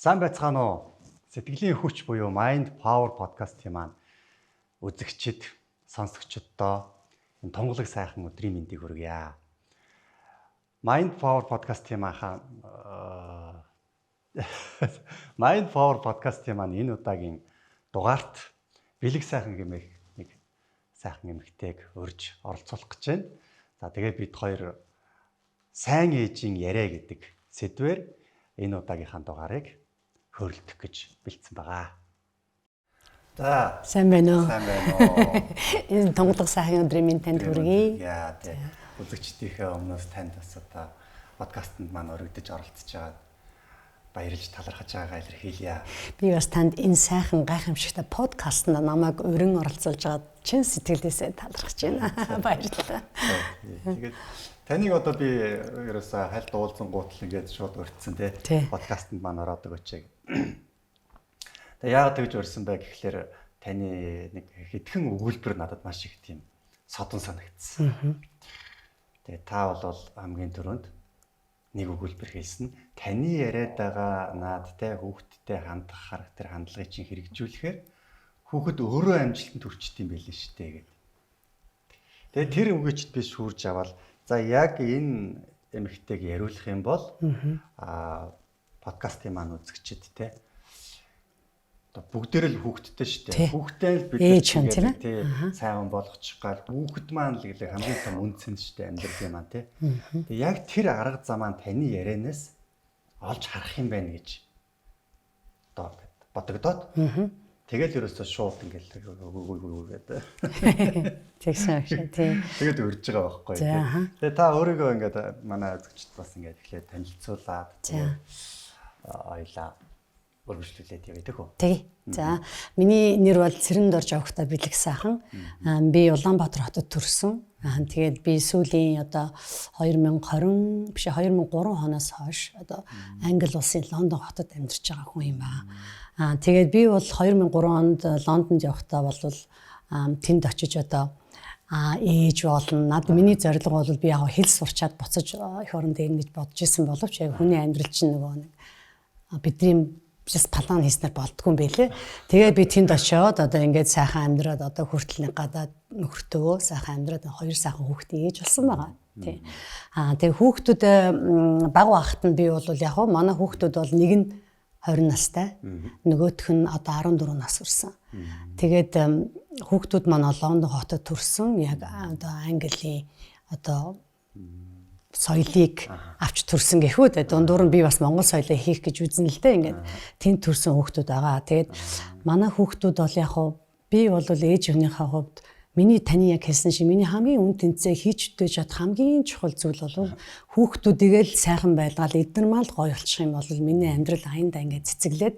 Сайн байцгаана уу? Сэтгэлийн хүч буюу Mind Power podcast-ийн маань үзэгчид, сонсогчдоо энэ тунгалаг сайхан өдрийн мэндийг хүргье. Mind Power podcast-ийн Mind Power podcast-ийн маань энэ удаагийн дугаарт бэлэг сайхан гэмээр нэг сайхан эмэгтэйг урьж оролцуулах гэж байна. За тэгээд бид хоёр сайн ээжийн яриа гэдэг сэдвээр энэ удаагийнхаа дугаарыг хөрөлдөх гэж бэлдсэн байгаа. За сайн байна уу? Сайн байна уу? Энэ тунгалаг сайхан өдрийн минь танд хүргэе. Яа тий. Үзэгчдийнхээ өмнөөс танд бас одоо подкастэнд маань өргөдөж оролцож байгаа баярлж талархаж байгаагаа илэрхийлье. Би бас танд энэ сайхан гайхамшигтай подкастт намайг өрн оролцуулж байгаад чин сэтгэлээсээ талархаж байна. Баярлалаа. Тэгээд таныг одоо би ерөөсөө хальт уулзсан гутал ингээд шууд өртсөн тий. Подкастэнд маань ороод өгөөч. Тэгээ яагаад тэгж өрсөн бэ гэхлээр таны нэг хэдхэн өгүүлбэр надад маш их тийм содон санагдсан. Тэгээ та бол хамгийн түрүүнд нэг өгүүлбэр хэлсэн. Таны яриад байгаа наадтай хүүхдтэй хандах характер хандлагыг чинь хэрэгжүүлэхээр хүүхэд өөрөө амжилтанд хүрчихдээ юм байлээ шүү дээ гэдэг. Тэгээ тэр үгээчд би шүүрж аваад за яг энэ эмэгтэйг яриулах юм бол подкастын маань үзэгчид те одоо бүгдээр л хүүхдтэй шүү дээ. Хүүхдээ л бид тий сайн болгочих гал хүүхэд маань л гэлээ хамгийн том үнцэн шүү дээ амьдралын маань тий. Тэгээ яг тэр арга замаа таны ярианаас олж харах юм байна гэж одоо бодогдоод тэгэл ерөөсөө шууд ингээл гэдэг. Тэгсэн шүү тий. Тэгээд урьж байгаа байхгүй. Тэгээ та өөрийгөө ингээд манай үзэгчд бас ингээд эхлээд танилцуулаад ойлаа өргөжлүүлээд явдаг уу? Тий. За миний нэр бол Цэрэнд орж явахдаа бэлэг сайхан. Би Улаанбаатар хотод төрсөн. Тэгээд би сүүлийн одоо 2003 оноос хойш одоо Англи улсын Лондон хотод амьдарч байгаа хүн юм байна. Тэгээд би бол 2003 онд Лондонд явахдаа бол тэнд очиж одоо ээж болно. Над миний зорилго бол би яг хэл сурчаад буцаж эх оронд ирнэ гэж бодож исэн боловч яг хүний амьдрал чинь нөгөө нэг бидний бас план хийснээр болдгүй юм байлээ. Тэгээд би тэнд очиод одоо ингээд сайхан амьдраад одоо хүртэл нэг гадаад нөхөртөө сайхан амьдраад хоёр сайхан хүүхдээ ээж болсон байгаа. Тий. Тэгээд хүүхдүүд баг багт нь би бол яг манай хүүхдүүд бол нэг нь 20 настай, нөгөөх нь одоо 14 нас хүрсэн. Тэгээд хүүхдүүд манай Лондон хотод төрсөн. Яг одоо Английн одоо соёлыг авч төрсөн гэхүү дээ. Дундуур нь би бас монгол соёлыг хийх гэж үзнэ л дээ. Ингээд тэнд төрсэн хүүхдүүд байгаа. Тэгээд манай хүүхдүүд бол яг би бол ээж өвнийхээ хувьд миний таны яг хэлсэн шиг миний хамгийн үн тэнцээ хийж өдөөж чад хамгийн чухал зүйл бол хүүхдүүдийг л сайхан байлгаал эднэрмэл гоё болчих юм бол миний амьдрал аяндаа ингээд цэцэглээд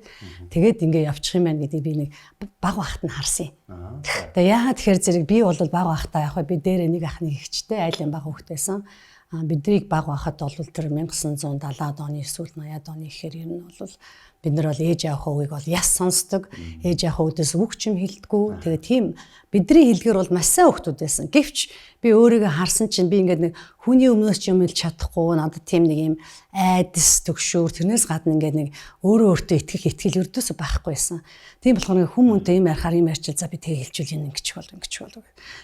тэгээд ингээд явчих юм байна гэдэг би нэг баг багт нь харсан юм. Тэгээд яагаад тэгэхээр зэрэг би бол баг багтаа яг би дээрээ нэг ахны ихчтэй айлын баг хүүхдээсэн. Биднийг баг байхад бол тэр 1970-аад оны эсвэл 80-аад оны гэхээр ер нь бол бид нар бол ээж авах үгийг бол яс сонсдог. Ээж авах үгдээс үг ч юм хэлдэггүй. Тэгээ тийм бидний хэлгээр бол маш сайн хүүхдүүд байсан. Гэвч би өөрийгөө харсан чинь би ингээд нэг хүний өмнөөс ч юм хэлж чадахгүй надад тийм нэг юм айдас төгшөөр тэрнээс гадна ингээд нэг өөрөө өөртөө итгэл өрдөөсөө байхгүй байсан. Тийм болохоор хүмүүнтэй юм ярихаар юм ярьчил за би тэгээ хэлжүүл юм ингэж болов.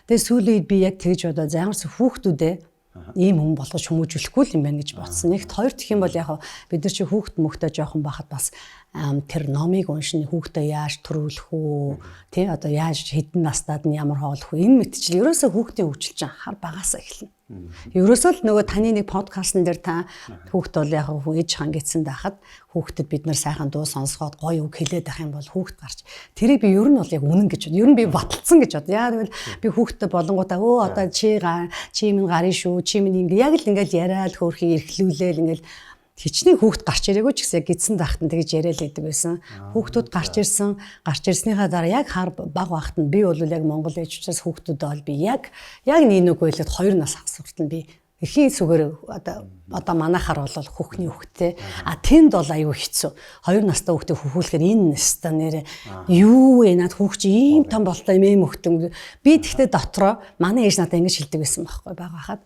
Тэгээ сүүлийн би яг тэгж бодоо заамарс хүүхдүүдээ ийм хүн болгож хүмүүжүүлэхгүй л юм байна гэж бодсон. Нэгт хоёр дэх юм бол яг бид нар чи хүүхд мөхтэй жоохон байхад бас тэр номыг уншин хүүхдээ яаж төрүүлэх үү тий одоо яаж хэдэн настад нь ямар хоолох вэ энэ мэтчил ерөөсөө хүүхдийн хөгжил чинь хар багасаа эхэлнэ. Ерөөсөө л нөгөө таны нэг подкастн дээр та хүүхд бол яг ээж хаан гэсэн дахад хүүхдэд бид нар сайхан дуу сонсгоод гоё үг хэлээд байх юм бол хүүхд гарч тэрийг би ер нь бол яг үнэн гэж ер нь би баталсан гэж бод. Яа гэвэл би хүүхдтэй болонгуудаа одоо чи минь гарын шүү чи минь ингээ яг л ингээл яриад хөөрхий эрхлүүлээл ингээл хичнээн хүүхд гарч ирээгүй ч гэсэн гидсэн дахт нь тэгж яриад байдаг байсан. Хүүхдүүд гарч ирснийхаа дараа яг хар баг багт нь би бол яг Монгол ээж учраас хүүхдүүдээ бол би яг нэг үйлээд 2 нас хагас хүртэл би эхийн сүгээр одоо манайхаар бол хүүхний хүүхдтэй тэнд бол аюу хэцүү 2 настай хүүхдээ хөхүүлэхээр энэ нэстэ нэрээ юу вэ над хүүхд чи ийм том болтой юм хөхтөн би тэгтээ дотроо манай ээж надад ингэж хэлдэг байсан байхгүй баг хахад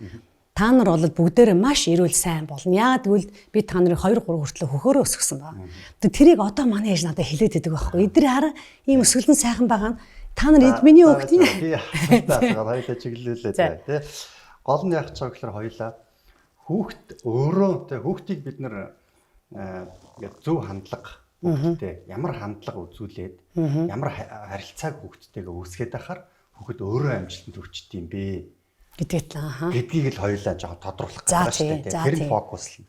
та нар бол бүгдээрээ маш эрүүл сайн болно. Яагаад гэвэл би та нарыг 2 3 хүртэл хөхөөрөө өсгсөн байна. Тэрийг одоо манай ээж надад хэлээд байдаг байхгүй. Эдгээр хараа ийм өсгөлэн сайхан байгаа нь та нар эдминий өгдөө. Би хоёулаа чиглэлээ тий. Гол нь яах гэж байгаа гэхээр хоёулаа хүүхд өөрөө тий хүүхдийг бид нар ингээд зөв хандлага хүүхдтэй ямар хандлага үзүүлээд ямар харилцааг хүүхдтэйгээ үүсгээд байхаар хүүхэд өөрөө амжилтанд хүрчт юм бэ гэдгийг л хоёулаа жоохон тодруулах гэж байна шүү дээ. Тэр нь фокуслна.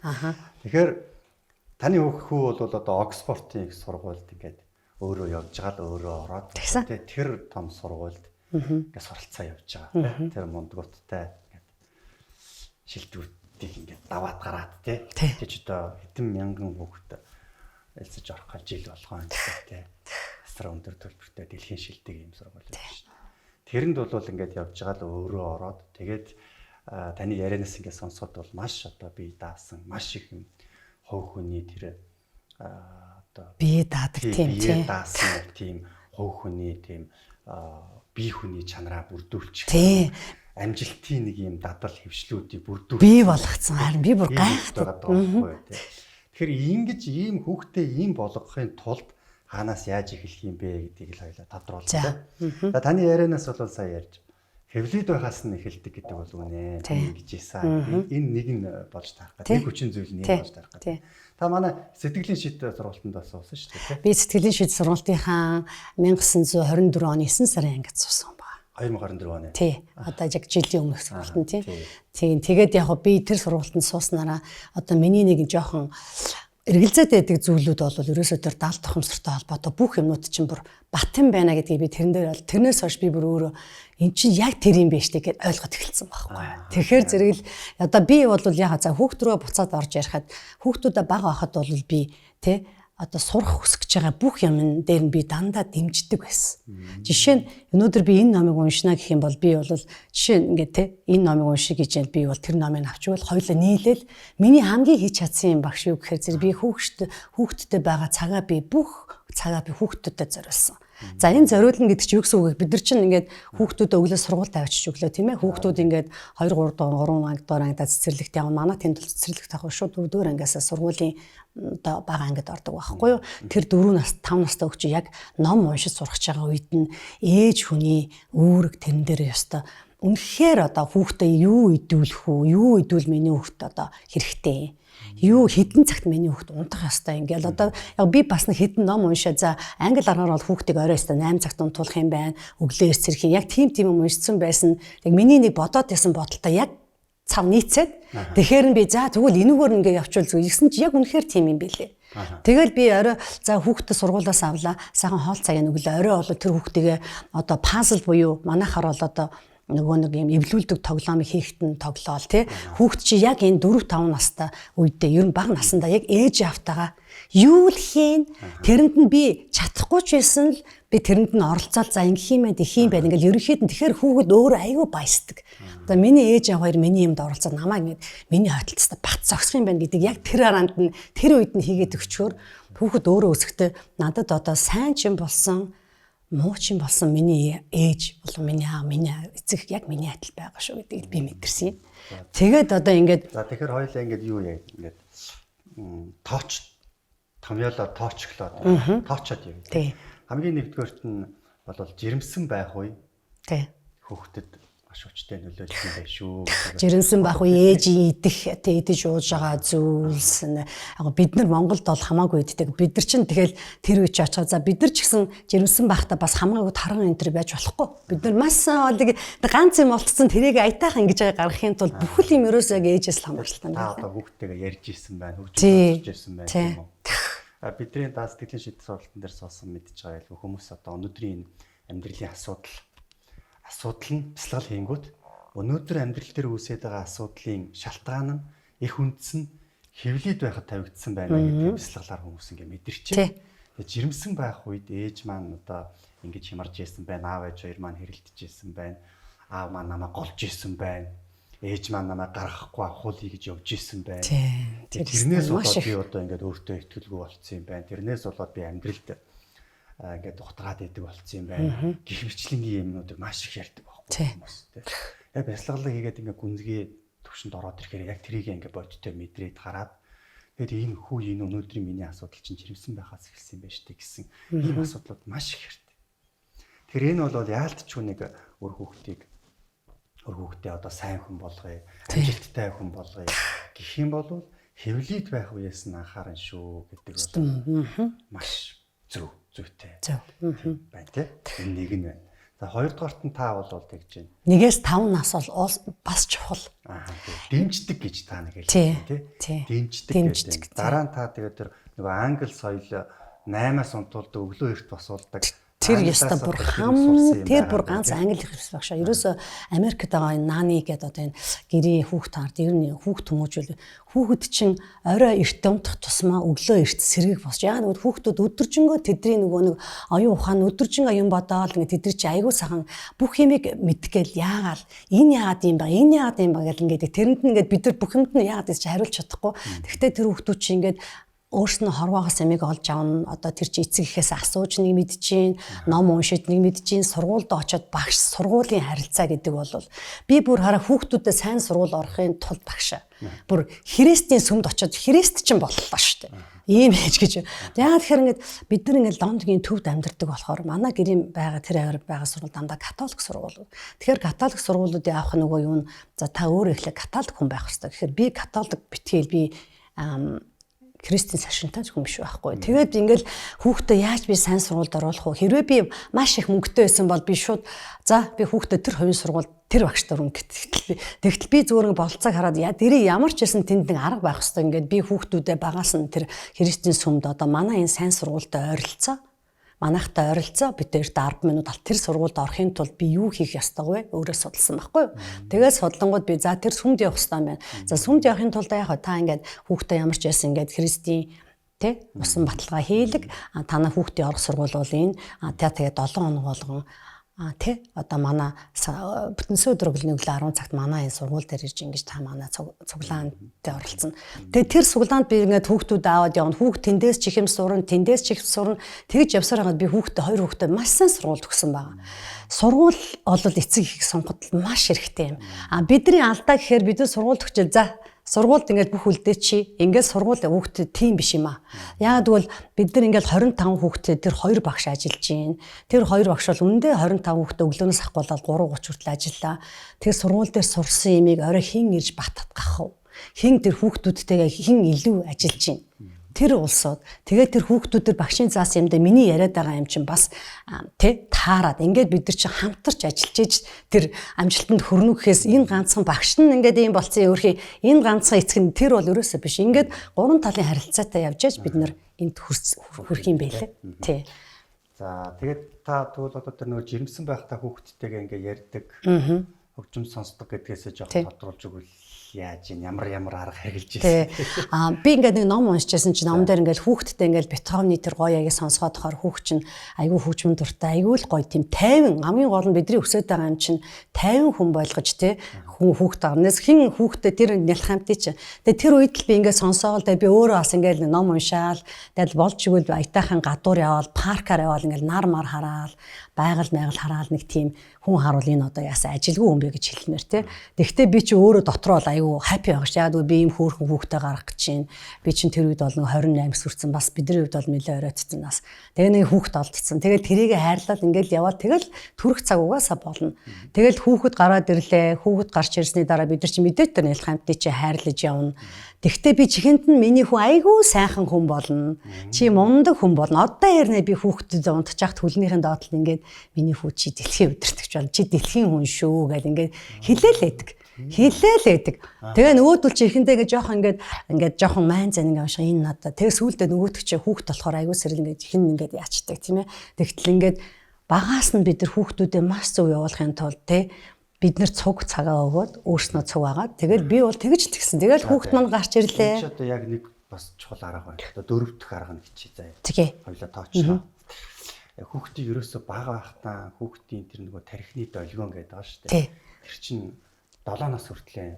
Тэгэхээр таны хүү бол одоо Оксфордын их сургуульд ингээд өөрөө явж байгаа л өөрөө ороод тэр том сургуульд ингээд суралцаа явж байгаа. Тэр мундгуудтай ингээд шилдэгүүдийг ингээд даваад гараад тий. Тэгж одоо хэдэн мянган хүүхэд элсэж орох гэж жил болгоо юм тий. Асар өндөр төлбөртэй дэлхийн шилдэг юм сургууль байна шүү дээ. Тэрэнд бол ингээд явж байгаа л өөрөө ороод тэгээд таны ярианаас ингээд сонсоход бол маш одоо бие даасан маш их юм хов хүний тэр одоо бие даадаг тийм даасан тийм хов хүний тийм бие хүний чанараа бүрдүүлчих. Амжилтын нэг юм дадал хөвшлүүдийг бүрдүүлэх. Бие болгоцсон харин би бүр гайхдаг байхгүй тий. Тэгэхээр ингэж ийм хүүхдээ ийм болгохын тулд хаанаас яаж эхлэх юм бэ гэдгийг л хоёлаа тодруулсан. За таны ярианаас бол сая ярьж хэвлээд байхаас нь эхэлдэг гэдэг бол үнэ. Ингэж ийсэн. Энэ нэг нь болж таарах гэдэг. Нэг хүчин зүйл нь болж таарах гэдэг. Та манай сэтгэлийн шийд сургалтанд бас суусан шүү дээ. Би сэтгэлийн шийд сургалтынхаа 1924 оны 9 сарын ангид суусан. 2024 оны. Тий. Одоо яг жилийн өмнөх сургалтанд тий. Тийм. Тэгээд яг би тэр сургалтанд сууснараа одоо миний нэг жоохон эргэлзээд байдаг зүйлүүд бол ерөөсөө тэр даалт тохиомсортой холбоотой бүх юмнууд чинь бүр батан байна гэдгийг би тэрэн дээр тэрнээс хойш би бүр өөрөө эн чинь яг тэр юм биш тэгээд ойлгоод эхэлсэн байхгүй. Тэгэхээр зэрэг л одоо би бол яхаа за хүүхд рүү буцаад орж ярихад хүүхдүүдэд бага байхад бол би тий одоо сурах хүсэж байгаа бүх юм дээр нь би дандаа дэмждэг байсан. Жишээ нь өнөөдөр би энэ номыг уншина гэх юм бол би бол жишээ нь ингээд те энэ номыг уншиж гэж би бол тэр номыг авчвал хоёулаа нийлээл миний хамгийн хийж чадсан юм багш юу гэхээр зэрэг би хүүхдтэй байгаа цагаа би бүх цагаа би хүүхдүүдэд зориулсан. За энэ зориулна гэдэг чинь юу гэсэн үг вэ? Бид нар чинь ингээд хүүхдүүдэд өглөө сургуульд авчиж өглөө тийм ээ. Хүүхдүүд ингээд 2 3 дугаар ангидаа цэцэрлэгт явна. Манай тэнд бол цэцэрлэгт авах шууд 4 дугаар ангиасаа сургуулийн одоо бага ангид ордог байхгүй юу? Тэр 4 нас 5 настай хөгч яг ном уншиж сурах гэж байгаа үед нь ээж хүний үүрэг тэрэн дээр ёстой. Үнэхээр одоо хүүхдээ юу идүүлэх үү? Юу идвэл миний хүүхд одоо хэрэгтэй? Юу хідэн цагт миний хүүхд унтах ёстой ингээл одоо яг би бас нэг хідэн ном уншаа за англи аргаар бол хүүхдийг орой өстө 8 цагт унтуулах юм байна өглөө эрсэрх яг тийм юм уншсан байсан яг миний нэг бодоод байсан бодолтой яг цав нийцээд тэгэхээр би за тэгвэл энүүгээр ингээ явуул зүг гэсэн чи яг үнэхээр тийм юм билээ. Тэгэл би орой за хүүхдэд сургуулаас авлаа сайхан хоол цагийн өглөө орой бол тэр хүүхдийгээ одоо пазл буюу манайхаар бол одоо нөгөө нэг юм эвлүүлдэг тоглоомыг хийхэд нь тоглоол тий хүүхд чи яг энэ 4 5 настай үедээ ер нь бага насандаа яг ээж автагаа юу л хийн тэрэнд нь би чадахгүй ч байсан л би тэрэнд нь оролцоод за ингэх юм байна их юм байна ингээл ерөнхийд нь тэгэхээр хүүхэд өөрөө аюу баясдаг. Одоо миний ээж хоёр миний юмд оролцоод намаа ингэж миний хойтлцтай бат зогсох юм байна гэдэг яг тэр араанд нь тэр үед нь хийгээд өгчөөр хүүхэд өөрөө өсөхдөө надад одоо сайн ч юм болсон муучин болсон миний ээж болон миний аав миний эцэг яг миний адил байгаа шүү гэдгийг би мэдэрсэн юм. Тэгээд одоо ингээд за тэгэхээр хоёулаа ингээд юу яа ингээд томьёолоо тоочглоод тоочод юм. Хамгийн нэгдүгээрт нь бол жирэмсэн байх үе. Тий. Хүүхдэд маш хүчтэй нөлөөлсөн байх шүү. Жирэмсэн байх үе ээжийн идэх тий идэж ууж байгаа зүйлс бид нар Монголд бол хамаагүй иддэг. Бид нар чинь тэгэл тэр үе чи очиход за бид нар ч гэсэн жирэмсэн байхдаа бас хамаагүй таран энэ төр байж болохгүй. Бид нар маш ганц юм болцсон тэрийг аятайхан ингэж гаргахын тулд бүх юм ерөөсөө яг ээжээс л хамааралтай байна. Одоо хүүхдтэйгээ ярьж ирсэн байна, хөгжиж ирсэн байна тийм үү. Бидний сэтгэлийн шийдвэр сургалтын дээр суусан мэдж байгаа л хүмүүс одоо өнөөдрийн амьдралын асуудал нь бясалгал хийнгүүт өнөөдөр амьдрал дээр үүсээд байгаа асуудлын шалтгаан нь их үндэс нь хэвлээд байхад тавигдсан байна гэдэг бясалгалаар хүмүүс ингээ мэдэрчээ. Тэгээ жирэмсэн байх үед ээж маань одоо ингэж хямарж ийсэн байна, аав ээж хоёр маань хэрэлдэж ийсэн байна, аав маань намайг голж ийсэн байна, ээж маань намайг гаргахгүй ахуулъя гэж явж ийсэн байна. Тэрнээс болоод би одоо ингээд өөртөө итгэлгүй болцсон юм байна. Тэрнээс болоод би амьдралд ингээд ухтгаад идэг болцсон юм байна. Гэх мэтлэнгийн юмнуудыг маш их ярьдаг байхгүй хүмүүс тийм. Яг бясалгалаа хийгээд ингээд гүнзгий төвшөнд ороод ирэхээр яг трийг ингээ бодтой мэдрээд гараад тэгээд энэ өнөөдрийн миний асуудал чинь жирэмсэн байхаас эхэлсэн байж тээ гэсэн ийм асуудлууд маш их хэрэгтэй. Тэгэхээр энэ бол яалтчгүй нэг өр хүүхдээ одоо сайн хүн болгоё, амжилттай хүн болгоё гэх юм бол хэвлийд байх үеэс нь анхааран шүү гэдэг бол маш зүйтэй. Байна тий. Энэ нэг нь байна. За хоёрдугаарт нь та бол тэгж байна. 1-5 нас бол бас чухал. Дэмждэг гэж та нэг хэлсэн тий. Дэмждэг. Дараа нь та тэгээд тэр нөгөө англи соёл 8-аас унтуулдаг өглөө эрт босуулдаг. Тэр яста бүр ганц англи хэлс багшаа. Ерөөсө Америкт байгаа энэ нааны гэдэг одоо энэ гэрээ хүүхд таард ер нь хүүхд хүмүүжүүл хүүхэд чинь орой эрт унтах тусмаа өглөө эрт сэргийг босч. Яг нөгөө хүүхдүүд өдөржингөө тэдний нөгөө нэг оюун ухаан өдөржин оюун бодоол ингээд тэдэр чи айгуу сайхан бүх юмыг мэдгээл яагаал энэ яагаад юм ба гэл ингээд тэрэнд нь ингээд бид нар бүх юмд нь яагаад гэж хариулж чадахгүй. Тэгвэл тэр хүүхдүүд чи ингээд өөрснөө хорвоогоос амиг олж авна. Одоо тэр чи эцэг ихээс асууж нэг мэдчихээн, ном уншиж нэг мэдчихээн, сургуульд очиод багш сургуулийн харилцаа гэдэг бол би бүр хараа хүүхдүүдэд сайн сургууль орохын тулд багшаа. Бүр Христийн сүмд очиод Христ чинь боллоо шүү дээ. Ийм хийж гэж. Яг тэгэхээр ингээд бид нар ингээд Лондонгийн төвд амьдардаг болохоор манай гэрийн байгаа тэр авир байгаа сургууль дандаа католик сургууль. Тэгэхээр католик сургуулиудын авах нөгөө юу н за та өөрөө ихлэ католик хүн байх хэрэгтэй. Тэгэхээр би католик битгээл би Христийн шашинтай хүн биш байхгүй. Тэгээд ингээл хүүхдээ яаж би сайн сургуульд оруулах вэ? Хэрвээ би маш их мөнгөтэй байсан бол би шууд за би хүүхдээ тэр хувийн сургууль тэр багштай өрнө гэтэл би зүгээр нэг болцоог хараад дэрээ ямар ч байсан тэнд нэг арга байх хэрэгтэй. Ингээд би хүүхдүүдээ багаас нь тэр Христийн сүмд одоо манай энэ сайн сургуультай ойролцоо манайхтай ойролцоо бид тэрт 10 минут тэр сургуульд орохын тулд би юу хийх ёстой вэ? Өөрөө судалсан байхгүй юу? Тэгээд судлангууд би за тэр сүмд явах ёстой юм байна. За сүмд явахын тулд яг та ингээд хүүхдээ ямар ч байсан ингээд Христийн тэ усан баталгаа хийлэг танаа хүүхдийн орох сургууль бол энэ та тэгээд 7 хоног болгон тэ одоо манай бүтэнсэ өдрөглөний өглөө 10 цагт манай энэ сургууль дээр ирж ингэж та манай цуглаанд оролцсон. Тэгээд тэр цуглаанд би ингээд хүүхдүүд аваад явна. Хүүхд тэндээс чихэм сурна, тэндээс чих сурна. Тэгж явсаар хагаад би хоёр хүүхдэд маш сайн сургууль төгсөн байгаа. Сургууль бол эцэг их сонгоход маш хэрэгтэй юм. Бидний алдаа гэхээр бид сургууль төгчөөл за сургуульд ингээд бүх үлдээ чи ингээд сургууль хүүхдэд тийм биш юм аа. Яг тэгвэл бид нар ингээд 25 хүүхдэд тэр 2 багш ажиллаж гин. Тэр 2 багш бол үндэ 25 хүүхдэд өглөөнөөс ахгүйл 3:30 хүртэл ажиллаа. Тэр сургууль дээр сурсан юмыг орой хин ирж батат гах уу? Хин тэр хүүхдүүдтэйгээ хин илүү ажиллаж гин. Тэр улсууд тэгээд тэр хүүхдүүдээр багшийн заасан юмдаа миний яриад байгаа юм чинь бас тэ таарад ингээд бид нар чинь хамтарч ажиллаж иж тэр амжилтанд хүрнэ гэхээс энэ ганцхан багш нь ингээд ийм болцсон өөрхий энэ ганцхан эцэг нь тэр бол ерөөсөө биш ингээд гурван талын харилцаатай явж иж бид нар энд хүрэх юм байлээ тий. За тэгээд та тэгвэл одоо тэр нөгөө жирэмсэн байхдаа хүүхдтэйгээ ингээд ярьдаг хөгжим сонсдог гэдгээсээ жоохон тодруулж өгвөл яаж ямар арга хэрэгжилж ирсэн. Би ингээд нэг ном уншижсэн чинь ном дээр ингээд хүүхдтэй ингээд Бетховны тэр гоё ягийг сонсгоод хахаар хүүхд чинь айгүй хөгжмөн дуртай айгүй л гоё тийм 50 хамгийн гол нь бидний өсөд байгаа юм чинь 50 хүн болгож те хүүхд гарнаас хин хүүхдэд тэр нялх хамтыг чи. Тэгээ тэр үед л би ингээд сонсоол тэгээ би өөрөө бас ингээд ном уншаал тэгэл болж игэл аятайхан гадуур яваал паркаар яваал ингээд нар мар хараал байгаль хараал нэг тийм хүн харуул энэ одоо яасан ажилгүй хүн бэ гэж хэлмээр те. Тэгвэл би чи өөрөө дотроо л айгүй хаппи байгаа ш. Яг би ийм хөөрхөн хүүхдээ гаргах гэж байна. Би чин тэр үед бол нэг 28 хүрсэн бас бидний үед бол нэлээ оройтсон нас. Тэгээ нэг хүүхд олдсон. Тэгэл тэрийг хайрлал ингээд яваад тэгэл төрөх цаг угаасаа болно. Тэгэл хүүхэд гараад ирлээ. Хүүхэд гарч ирсний дараа бид нар чи мэдээ тэр нэлх хамтыг чи хайрлаж явна. Тэгвэл би чихэнд нь миний хүн айгүй сайхан хүн болно. Чи мундаг хүн болно. Одоо ярнэ би хүүхдэд унтчих төлнийхэн доотлол ингээд миний хүү чи дэлхийн өдөртөгч бол чи дэлхийн хүн шүү гэл ингээд хэлээлээдэг. Тэгээ нөгөөдөл чи ихэндээ ингээд жоохон майн зан ингээд уншаа энэ надаа. Тэгээ сүүлдээ нөгөөдөг чи хүүхд болохоор айгүй сэрэл ингээд ихэн ингээд яачдаг тийм ээ. Тэгтэл ингээд багаас нь бид нар хүүхдүүдэд маш зөв явуулахын тулд те бид нар цуг цагаа өгөөд өөрснөө цуг агаад тэгэл би бол тэгж тэгсэн. Тэгэл хүүхд маань гарч ирлээ. Чи одоо яг нэг бас чухал арга байна. Одоо 4 дахь арга нь хичээ заяа. Тэгээ. Хоёлаа тоочлоо. Хүүхдийг ерөөсөө бага байхтаа хүүхдийн тэр нөгөө тархины долгион гэдэг байгаа шүү дээ. Тэр чинь 7 нас хүртлээ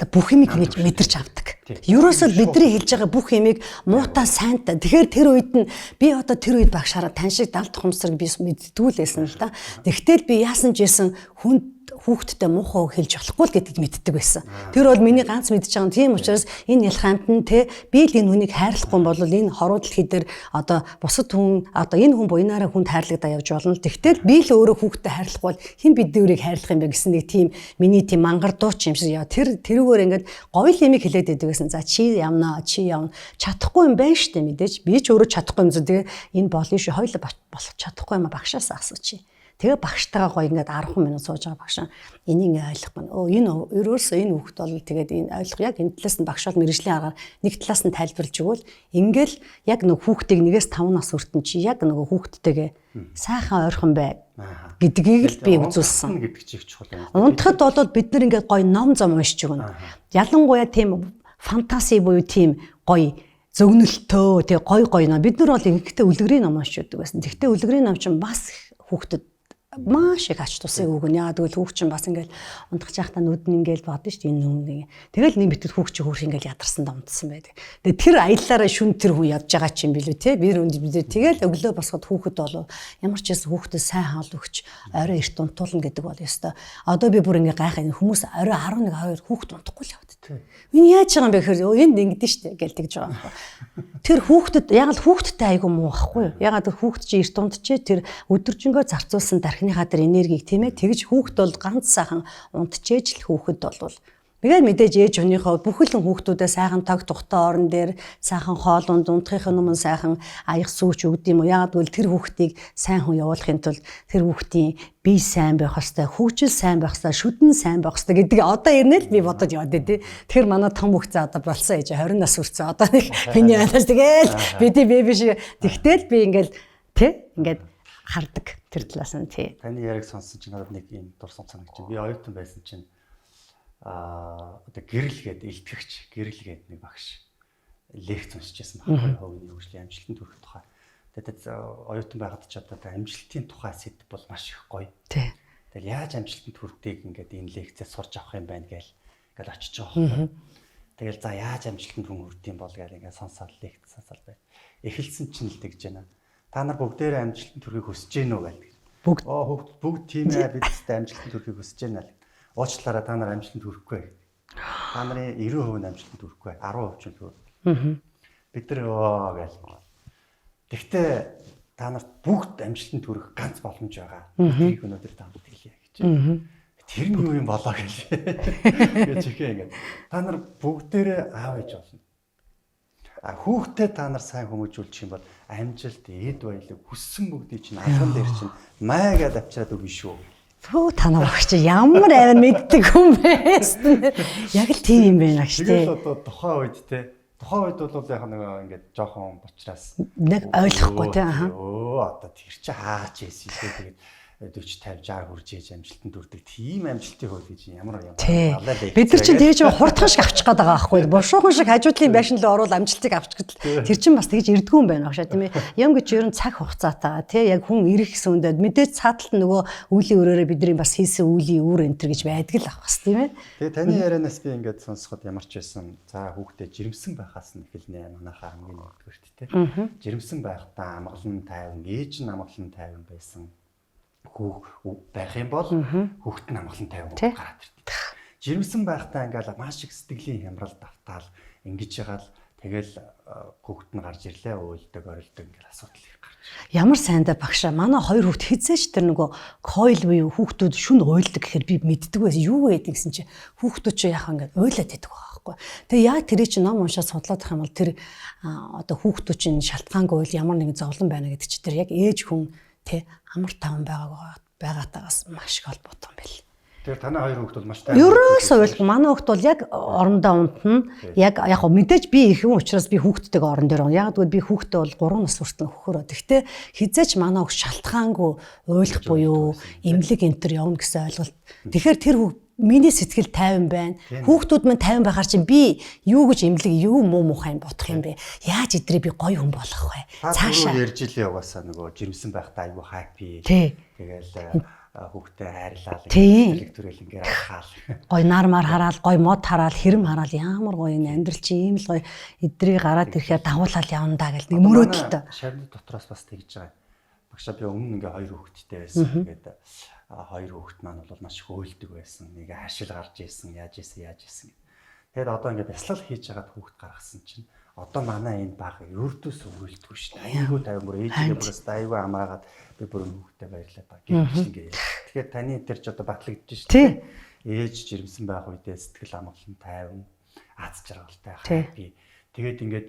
бүх юмыг мэдэрч авдаг. Ерөөсөө бидний хэлж байгаа бүх юмыг муутаа сайнтай. Тэгэхээр тэр үед нь би одоо тэр үед багшаараа тань шиг далд тухамсрыг би мэддгүүлсэн л да. Тэгтэл би яасан ч байсан хүнд хүүхдтэй муухай үг хэлж болохгүй л гэдгийг мэддэг байсан. Тэр бол миний ганц мэдж байгаа. Тийм учраас энэ ялхаанд нь те би л энэ хүнийг хайрлахгүй бол энэ хоруу дэлхий дээр одоо бусад хүн одоо энэ хүн буйнаараа хүнд хайрлагдаа явж болно. Тэгтэл би л өөрөө хүүхдтэй хайрлахгүй бол хэн биднийг хайрлах юм бэ гэсэн нэг тийм миний тийм мангар дууч юм шиг яа. тэрүүгээр ингээд гоё юмыг хэлээд байдаг гэсэн. За чи явна чадахгүй юм байна штэ мэдээж. Би ч өөрөө чадахгүй юм зү. Тэгээ энэ болно шүү. Хоёул болох чадахгүй юм багшаас асуучих. Тэгээ багштайгаа гоё ингээд 10 минут сууж байгаа багш. Энийг ойлгохгүй. Энэ ерөөсөө энэ хүүхд бол тэгээд энэ ойлгох яг энэ талаас нь багш бол мэрэгжлийн аргаар нэг талаас нь тайлбарлаж өгвөл ингээл яг нэг хүүхдийг 1-5 нас хүртэн чи яг нөгөө хүүхдтэйгээ сайхан ойрхон бай гэдгийг л би үзүүлсэн. Гэдэг чи их чухал юм. Унтахад бол бид нар ингээд гоё ном зам уншиж өгнө. Ялангуяа тийм фантаси буюу тийм гоё зөгнөлтөө тий гоё ном. Бид нар бол ихтэй үлгэрийн ном уншиж өгдөг байсан. Тэгтээ үлгэрийн ном чинь бас хүүхдэд маш их ач тусыг өгнө. Яа тэгвэл хүүхд чинь бас ингээл унтах жахтаа нүд нь ингээл бодно шүү дээ энэ нүг. Тэгэл нэг битэд хүүхд чинь хөрх ингээл ядарсан дамдсан байдаг. Тэгээ тэр аяллаараа шүн тэр хүн явж байгаа чинь билүү те бид тэгэл өглөө босоход хүүхэд болов ямар ч гэсэн хүүхдэд сайн хаал өгч орой эрт унтуулна гэдэг бол ёстой. Одоо би бүр ингээ гайхаа хүмүүс орой 11 12 хүүхэд унтахгүй л явдаг. Энэ яаж байгаа юм бэ гэхээр энд ингэдэж штэ гэлтэж байгаа. Тэр хүүхдэд яг л хүүхдтэй айгу муу байхгүй юу? Ягаад хүүхд чи эрт унтжээ тэр өдөржингөө зарцуулсан дархныхаа тэр энергийг тийм ээ тэгж хүүхд бол ганц сайхан унтжээж л хүүхэд болвол тэгээд мэдээж ээж өнийхөө бүхэлэн хүүхдүүдээ сайхан тог тухтай орон дээр сайхан хоол унд унтахын өмнө сайхан аяг сүүч өгд юм уу? Ягаад гэвэл тэр хүүхдийг сайн хүн явуулахын тулд тэр хүүхдийн бие сайн байх хэвээр, хөгжил сайн байх хэвээр, шүдэн сайн байх хэвээр гэдэг одоо ирнэ л би бодож яваад тий. Тэгэхээр манай том хүүхдээ одоо болсон ээж 20 нас хүрсэн. Одоо нэг миний анаас тэгэл бидний беби шиг тэгтэл би ингээл тий ингээд хардаг тэр талаас нь тий. Таны яриг сонссон чинь надад нэг юм дурсан санагч. Би оюутан байсан чинь одоо гэрэл гээд илтгэгч гэрэл гээд нэг багш лекц уншижсэн байхгүй хөвгний хөгжлийн амжилтанд хүрэх тухай. Тэгээд оюутан байгаад ч одоо амжилтын тухай сэдв бол маш их гоё. Тий. Тэгэл яаж амжилтанд хүрэхтэйг ингээд энэ лекцээс сурч авах юм байна гээл очиж байгаа байхгүй. Тэгэл за яаж амжилтанд хүн хүрдэм бол гээл ингээд сонсоод лекц сонсоод бай. Эхэлсэн чинь л тэгж байна. Та нар бүгдээрээ амжилтанд хүрэхийг хүсэж гэнэ үү гээл. Бүгд тийм ээ бид тест амжилтанд хүрэхийг хүсэж гэнэ л. Уучлаарай та нар амжилтанд хүрэхгүй. Та нарын 90% амжилтанд хүрэхгүй. 10% ч л. Бид нар гээл. Тэгтээ та нарт бүгд амжилтанд хүрэх ганц боломж байгаа. Тэрийг өнөөдөр та бүхэн хэлье гэж. Тэр нь юу юм болоо гэж. Гэж ихээ ингээд. Та нар бүгдээрээ аав ээж болно. Хүүхдээ та нар сайн хүмүүжүүлчих юм бол амжилт, эд баялаг хүссэн бүгдийг чинь алган дээр чинь маягаад авчираад өгнө шүү. Төө танаа багч ямар аваа мэддэг хүн байсан. Яг л тийм юм байна гэж тий. Тэгэл одоо тухайн үед бол яг нэг ингээд жоохон бочраас нэг ойлгохгүй тий. Одоо тэр чи хаач ийсэн тэгээд 40 50 60 хүрж ээж амжилтанд хүрдэг. Тийм амжилтыг хөл гэж ямар бид нар чинь тэгж хурдхан шиг авчих гээд байгаа байхгүй. Бушуухан шиг хажуудлын байшин руу оруул амжилтыг авчих гэдэл тэр чинь бас тэгж ирдгүү юм байна багшаа тийм ээ. Юм гэж ер нь цаг хугацаатай тий яг хүн ирэх гэсэн үндэ мэдээж цааталт нөгөө үеийн өрөөрөө бидний бас хийсэн үеийн үр энтер гэж байдаг л ах бас тийм ээ. Тэгээ таны ярианаас би ингээд сонсоход ямар ч байсан за хүүхдээ жирэмсэн байхаас нь эхэлнэ манайхаа хамгийн нэгдүгээрт тий. Жирэмсэн байхдаа амгалан тайван ээж нь амгалан тайван байсан. Байх юм бол хүүхэд нь амгалан тайван гараад ирдэг. Жирэмсэн байхдаа ингээл маш их сэтгэлийн хямрал давтаал ингэж ягаал тэгэл хүүхэд нь гарч ирлээ уйлдаг орилдог ингээл асуудал их гарч. Ямар сайндаа багшаа манай хоёр хүүхэд хизээч тэр нөгөө койл буюу хүүхдүүд шүн уйлдаг гэхээр би мэддэг байсан юу вэ гэсэн чи хүүхдүүд чи яхаа ингээд уйлаад байдаг байхгүй. Тэгээ яг тэрий чи ном уншаад судлаад байх юм бол тэр одоо хүүхдүүд чинь шалтгаангүй уйл ямар нэгэн зовлон байна гэдэг чи тэр яг ээж хүн тэ амар таван байгаагаас маш их холбоотой юм байл. Тэгэхээр танай хоёр хүүхэд бол маш тайван. Ерөөсөө уйлгүй. Манай хүүхэд бол яг орондоо унтна. Яг мэдээж би их юм учраас би хүүхдтэйгээ орон дээр унаа. Яг гэвэл би хүүхдтэй бол 3 нас хүртэл хөхөрөө. Тэгтээ хизээч манай хүүхэд шалтгаангүй уйлах буюу эмнэлэг энтер явна гэсэн ойлголт. Тэгэхээр тэр миний сэтгэл тайван байна. Хүүхдүүд минь тайван байхаар чинь би юу гэж эмнэлэг юу муу муухай бодох юм бэ? Яаж идрээ би гоё хүн болох вэ? Цаашаа ярьж илээ угаасаа нөгөө жирэмсэн байхдаа айгүй happy. Тэгэл хүүхдээ хайрлал интеллектуэл ингээд хаал. Гой нармаар хараал, гой мод хараал, хэрэм хараал ямар гоё энэ амьдрал чи ийм л гоё эдрийг гараад ирэхээр дагуулаад явна да гэл нэг мөрөөдөлтөө. Шавны дотроос бас тэгж байгаа. Багшаа би өмнө ингээ хоёр хүүхэдтэй байсан. Тэгээд хоёр хүүхэд маань бол маш их өөлдөг байсан. Нэг хашил гарч ийсэн, яаж ийсэн. Тэгээд одоо ингээд бяцлал хийж хагаад хүүхэд гаргасан чинь одоо манай энэ баг ердөөс өгүүлдэггүй шүү дээ. Айгүй тайван бүр ээжигээ бүрээс айгүй амаагаад би бүр хүүхдээ баярлаад байгаа. Гэвч ингээд. Тэгэхээр таны тэр ч одоо батлагдж шүү дээ. Ээж жирэмсэн байх үедээ сэтгэл амгалан тайван, аз жаргалтай хай. Тэгээд ингээд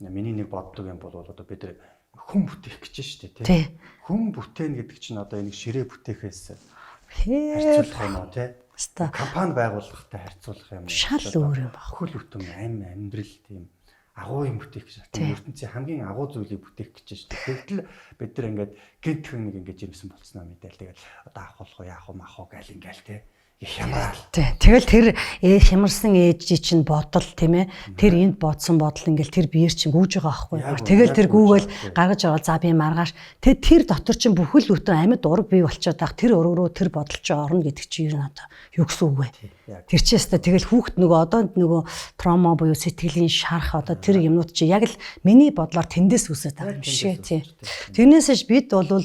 миний нэг боддог юм бол одоо бид нар хүн бүтээх гэж шүү дээ, тий. Хүн бүтээн гэдэг чинь одоо энэ ширээ бүтээхээс харьцуулах юм уу, тий. Компани байгуулахтай харьцуулах юм уу? Шал өөр юм баг. Хөл бүтэн амьдрал тийм агуу юм бүтээх гэж байна. ертөнцийн хамгийн агуу зүйлийг бүтээх гэж шүү дээ. Тэгтэл бид нар ингээд гинтхэн нэг ингээд жимсэн болцсноо мэдээл. Тэгээд одоо авах болох уу, яах уу, мах уу гал ингээл тий. Хямрал. Тэгэл тэр хямарсан ээж чинь бодол тийм ээ. Тэр энд бодсон бодол ингээл тэр биеэр чинь гүйж байгаа байхгүй. Тэгэл тэр гүүгээл гаргаж аваад за би маргааш. Тэр дотор чинь бүхэл бүтэн амьд ураг бий болчиход байгаа. Тэр өрөөрөө тэр бодол чинь орно гэдэг чинь юу надаа юу гэсэн үг вэ? Тэр чинь өстой тэгэл хүүхэд нөгөө одоо нөгөө травма буюу сэтгэлийн шарах одоо тэр юмнууд чинь яг л миний бодлоор тэндээс үсэж байгаа юм шиг тий. Тэрнээсээ бид бол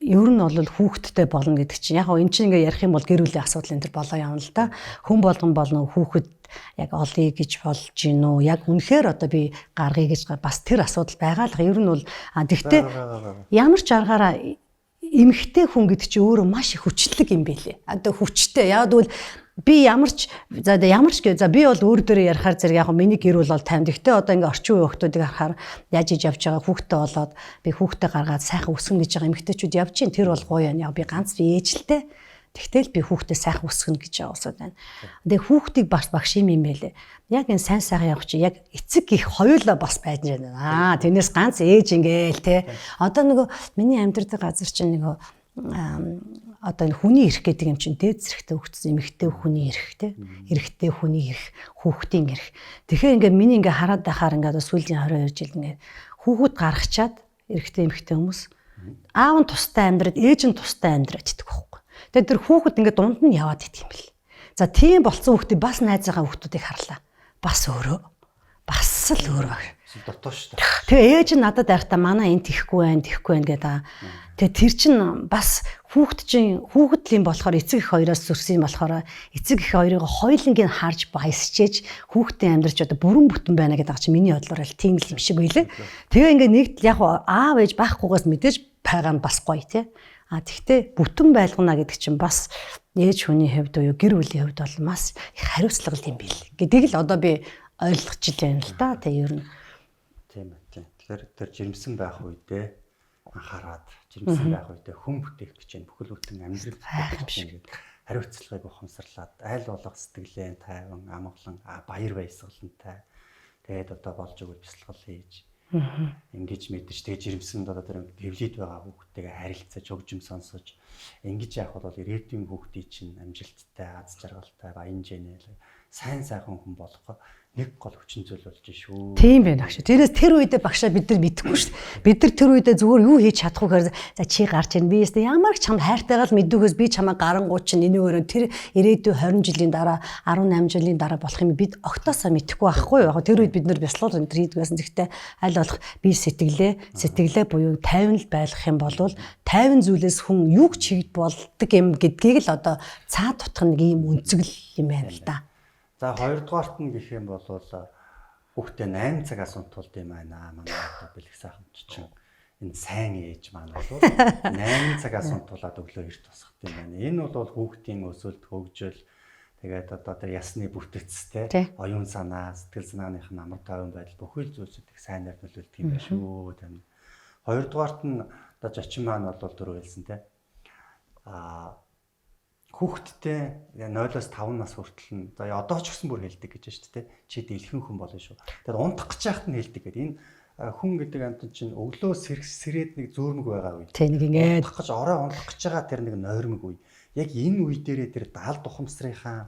ер нь бол хүүхэдтэй болно гэдэг чинь яг энэ чинь ингээ ярих юм бол гэр бүлийн асуудал энэ төр болоо явна л да. Хүн болгон болно хүүхэд яг олъё гэж болж гин үү? Яг үнэхээр одоо би гаргая гэж бас тэр асуудал байгаа л. Ер нь бол тэгтээ ямар ч аргаараа эмэгтэй хүн гэдэг чинь өөрөө маш их хүчлэг юм байлээ. Одоо хүчтэй. Яг бол би ямар ч за би бол өөр дөрөө ярихаар зэрэг яг миний гэр бол таймд. Гэхдээ одоо ингээ орчин үеийн хүмүүсийг харахаар яаж иж явж байгаа хүүхдээ болоод би хүүхдээ гаргаад сайхан өсгөн гэж байгаа эмэгтэйчүүд явж чинь тэр бол гоё юм. Яг би ганц ээжлтэй. Тэгтэл би хүүхдээ сайхан өсгөн гэж байгаа усаад байна. Тэгээ хүүхдийг бас багш юм байлээ. Яг энэ сайн сайхан явах чи яг эцэг их хоёулаа бас байж байна. Тэрнээс ганц ээж ингээл те. Одоо нөгөө миний амьдардаг газар чинь нөгөө одоо энэ хүний эрх гэдэг юм чинь дээд зэрэгтэй хөгжсөн эмэгтэй хүний эрх те. Эрэгтэй хүний эрх, хүүхдийн эрх. Тэгэхээр ингээ миний ингээ хараад байхаар ингээ сүүлийн 22 жил ингээ хүүхэд гаргачаад эрэгтэй эмэгтэй хүмүүс аав нь тустай амьдраад ээж нь тустай амьдраад идэх байхгүй. Тэгээд тэр хүүхэд ингээ дунд нь яваад идэх юм бэл. За тийм болцсон хүүхдээ бас найзаагаа хүүхдүүдийг харлаа. Бас өөрөө. Бас л өөр баг. Дотоо шүү дээ. Тэгээ ээж нь надад байхдаа манай энэ тэхгүй байна гэдэг. Тэгээ тэр чин бас хүүхэд л юм болохоор эцэг их хоёроос зүрсэн юм болохоор эцэг их хоёрыг хоёулангийг харж баясчээж хүүхдийн амьдрч одоо бүрэн бүтэн байна гэдэг чинь миний бодлоор л тийм л юм шиг байлээ. Тэгээ ингээ нэгт яг аав ээж байхгүйгээс мэдээж байгаа нь бас гоё тий. Тэгтээ бүтэн байлгана гэдэг чинь бас ээж хүний хувьд уу гэр бүлийн хувьд бол маш их хариуцлага юм бил. Гэдгийг л одоо би ойлгож байна л да. Тэг ер нь. Тийм ээ. Тэгэхээр тэр жирэмсэн байх үедээ анхаарад жирэмсэн байх үедээ хүн бүтээх гэж байна. Бүхэл бүтэн амьдрал гэж ингээд хариуцлагыг ухамсарлаад аль болох сэтгэлээ тайван, амгалан, баяр баясгалантай. Тэгээд одоо болж өгөх бясалгал хийж ингэж мэдээж тэгээ жирэмсэнд одоо тэр дэвлийд байгаа хүүхдтэйгээ харилцаж хөгжим сонсож ингэж яах бол ирээдүйн хүүхдийн чинь амжилттай, аз жаргалтай, баян жинэл сайн сайхан хүн болох нэг гол хүчин зүйл болж шүү. Тийм байна багш. Тэрээс тэр үедээ багшаа бид нар мэдэхгүй шүү дээ. Бид нар тэр үедээ зүгээр юу хийж чадахгүйгээр за чи гарч ийн би ястаа ямар ч чамд хайртайгаа л мэдүүгээс би чамаа гарангууд чинь энэгээр тэр ирээдүйн 20 жилийн дараа 18 жилийн дараа болох юм бид огтоосоо мэдэхгүй байхгүй юу. Тэр үед бид нар бяцлал энэ хийдэг байсан. Гэхдээ аль болох би сэтгэлээ буюу 50 л байлгах юм бол 50 зүйлээс хүн юу ч хийж болдог юм гэдгийг л одоо цаад тутах нэг юм үнцгэл юм байна л да. За хоёрдугаарт нь гэх юм бол хүүхдээ 8 цагаас унтуулд юм байна. Манай одоо бэлэг сайхамч чинь энэ сайн ээж маань бол 8 цагаас унтуулад өглөө эрт тусахт юм байна. Энэ бол хүүхдийн өсөлт хөгжил тэгээд одоо тэр ясны бүтэц те оюун санаа, сэтгэл санааных нь амар тайван байдал бүхэл зүйлсүүдийг сайнаар нөлөөлдөг юм байна шүү. Тань. Хоёрдугаарт нь одоо зочин маань бол дөрөв хэлсэн те. Хүүхдтэй 0-5 нас хүртэл нь за одоо ч гэсэн бүр хэлдэг гэж байна шүү дээ. Чи дэлхэн хүн болно шүү. Тэгээд унтах гэж яхад нь хэлдэг гэдэг. Энэ хүн гэдэг амт чинь өглөө сэрээд нэг зөөрмөг байгаа үе. Тэ нэг ингээд унтах гэж орой унтах гэж байгаа тэр нэг нойрмог үе. Яг энэ үе дээрээ тэр даалд ухамсарынхаа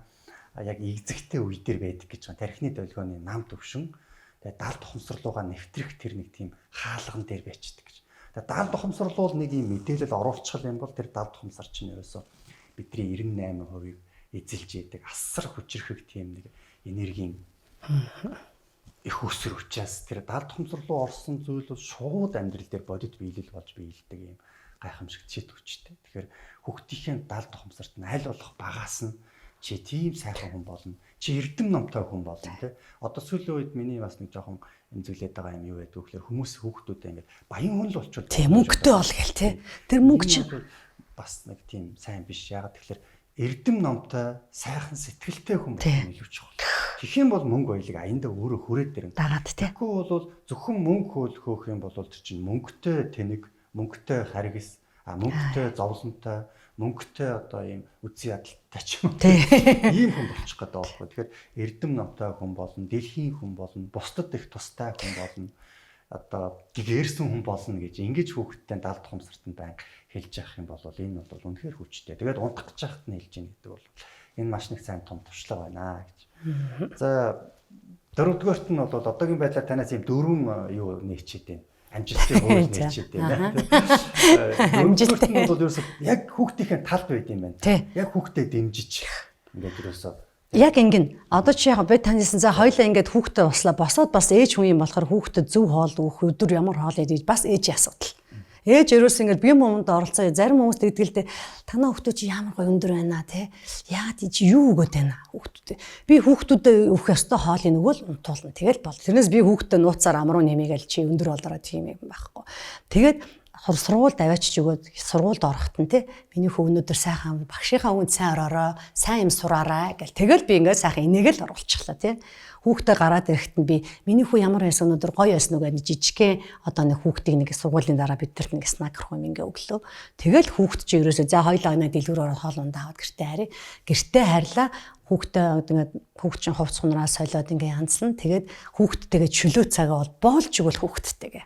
яг игзэгтэй үе дээр байдаг гэж байна. Тархины долгионы нам төвшин. Тэгээд даалд ухамсарлуугаа нэвтрэх тэр нэг тийм хаалган дээр байчдаг гэж. Тэгээд даалд ухамсарлуул нэг юм мэдээлэл оруулчих юм бол тэр даалд ухамсар чинь ерөөсөө бидний 98% эзэлж идэг асар хүчрхэг тийм нэг энергийн их өсөр учраас тэр даалд ухамсар руу орсон зүйл бол шууд амьдрал дээр бодит биелэл болж биелдэг юм гайхамшигт шийдвэрчтэй. Тэгэхээр хүүхдийнхээ далд ухамсарт нь аль болох багаас нь чи тийм сайхан хүн болно. Чи эрдэм номтой хүн болно тий. Одоо сүүлийн үед миний бас нэг жоохон эмзэглээд байгаа юм юу гэдэг вэ гэхээр хүмүүс хүүхдүүдээ ингээд баян хүн л болчихвол тийм мөнгөтэй бол гээл тий. Тэр мөнгө чинь бас нэг тийм сайн биш. Ягаад тэгэхээр эрдэм номтой сайхан сэтгэлтэй хүн байх нь илүү чухал. Тэгэх юм бол мөнгө баялаг аяндаа өөрөө хүрээд дэрэн. Дагаад тий. Тэгэхгүй бол зөвхөн мөнгө хөөх юм бол тэр чинь мөнгөтэй тэнэг, мөнгөтэй харгис, мөнгөтэй зовлонтой, мөнгөтэй одоо ийм үгүй ядалтай ч юм уу. Ийм хүн болчих гээд байгаа байхгүй. Тэгэхээр эрдэм номтой хүн болно, дэлхийн хүн болно, бусдад их тустай хүн болно. Одоо гэгэрсэн хүн болно гэж ингэж хүүхдтэй далд ухамсарт нь байнга хэлж явах юм бол энэ бол үнэхээр хүчтэй. Тэгээд унтах гэж яхад нь хэлж ийн гэдэг бол энэ маш нэг сайн том туршлага байна гэж. За дөрөвдүгээрт нь бол одоогийн байдлаар танаас ийм дөрвөн юу нээчээд байна. Амжилтын хууль нээчээд байна. Амжилт нь бол ерөөсөө яг хүүхдийн талд байд юм байна. Яг хүүхдэд дэмжиж ингээд ерөөсөө яг ингэн одоо чи яг би таньсан за хоёлаа ингээд хүүхдэд услаа босоод бас ээж хүн юм болохоор хүүхдэд зөв хоол өгөх өдөр ямар хоол идэж бас ээжийн асуудал. Ээж ерөөс ингээд бие муунд оролцоо зарим хүмүүс тэгдгэлдээ танаа хүүхдүүд чи ямар гой өндөр байна те яагаад чи юу өгөөд байна хүүхдүүд би хүүхдүүдэд өгөх ёстой хоолыг өгөөл унтуулна тэгэл бол тэрнээс би хүүхдэд нууцаар амруу нэмийгээл чи өндөр болороо тийм юм байхгүй тэгээд сургуульд аваачиж өгөөд сургуульд орохт нь те миний хүү өнөөдөр сайхан багшийнхаа үгэнд сайн ороорой сайн юм сураарай гэл тэгэл би ингээд сайхан энийг л оруулчихлаа те хүүхдээ гараад ирэхэд нь би миний хүү ямар байсан өнөөдөр гоё байсан уу гэж жижигхэн одоо нэг хүүхдийг нэг сургуулийн дараа бидэрт нэг снак руу ингээ өглөө тэгэл хүүхд чи ерөөсөө за хоёлаа нэг дэлгүүр ороод хоол ундаа аваад гэртээ харъя гэртээ харьлаа хүүхдээ ингээд хүүхд чинь хувц хунраа солиод ингээ янзлан тэгээд хүүхдтэйгээ чөлөө цагаа бол боолж өгөл хүүхдтэйгээ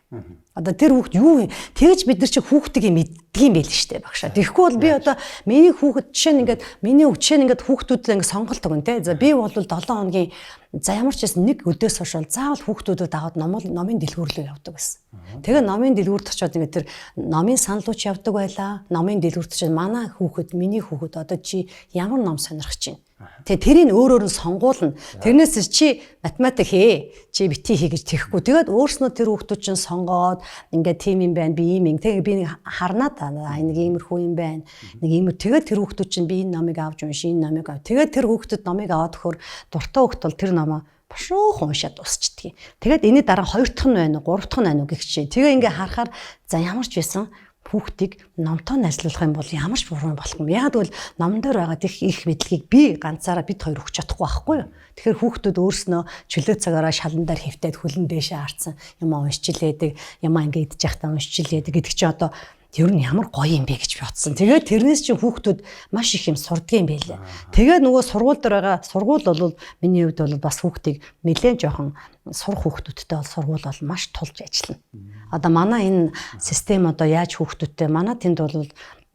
одоо тэр хүүхд юу тэгж бид нар чи хүүхдгийг мэддгийм байл штэ багшаа тэгэхгүй бол би одоо миний хүүхд жишээ нь ингээд миний жишээ нь ингээд хүүхдүүдэд ингээ сонголт өгөн те за би бол 7 хоногийн за ямар ч байсан нэг өдөөс хойш заавал хүүхдүүдэд аваад номын дэлгүүр рүү явдаг байсан. Тэгээ номын дэлгүүрт очиод ингээд тэр номын саналууч явдаг байлаа. Номын дэлгүүрт очиод манай хүүхэд, миний хүүхэд одоо чи ямар ном сонирхож байна? Тэгээ тэрийг өөрөөр нь сонгуулна. Тэрнээс чи математик хээ, чи бити хий гэж тэхгүй. Тэгээд өөрснөө тэр хүүхдүүд чинь сонгоод ингээд тийм юм байна, би ийм юм. Тэгээ би нэг харнаа та нэг иймэрхүү юм байна. Нэг иймэр тэгээд тэр хүүхдүүд чинь би энэ номыг авч унш, энэ номыг ав. Тэгээд тэр хүүхдэд номыг аваад өгөхөр дуртай хүүхд бол тэр номоо бошуухан уншаад дуусчихдээ. Тэгээд энэ дараа 2 дахь нь байна уу, 3 дахь нь байна уу гэх чинь. Тэгээ ингээ харахаар за ямар ч байсан хүүхдийг номтой найзлуулах юм бол ямар ч буруу болох юм. Яг бол номон дээр байгаа их мэдлэгийг би ганцаараа бид хоёр өгч чадахгүй байхгүй юу. Тэгэхээр хүүхдүүд өөрснөө чөлөө цагаараа шаландар хөвтөд хөлн дээшээ харцсан юм уншчихлээдэг, юм ингээ идэж явахдаа уншчихлээдэг гэдэг чинь одоо ер нь ямар гоё юм бэ гэж бодсон. Тэгээд тэрнээс чинь хүүхдүүд маш их юм сурдгийн байлаа. Тэгээд нөгөө сургууль дээр байгаа сургууль бол миний хувьд бол бас хүүхдийг нэлээд жоохон сурах хүүхдүүдтэй бол сургууль бол маш тулж ажиллана. Одоо манай энэ систем одоо яаж хүүхдүүдтэй манай тэнд бол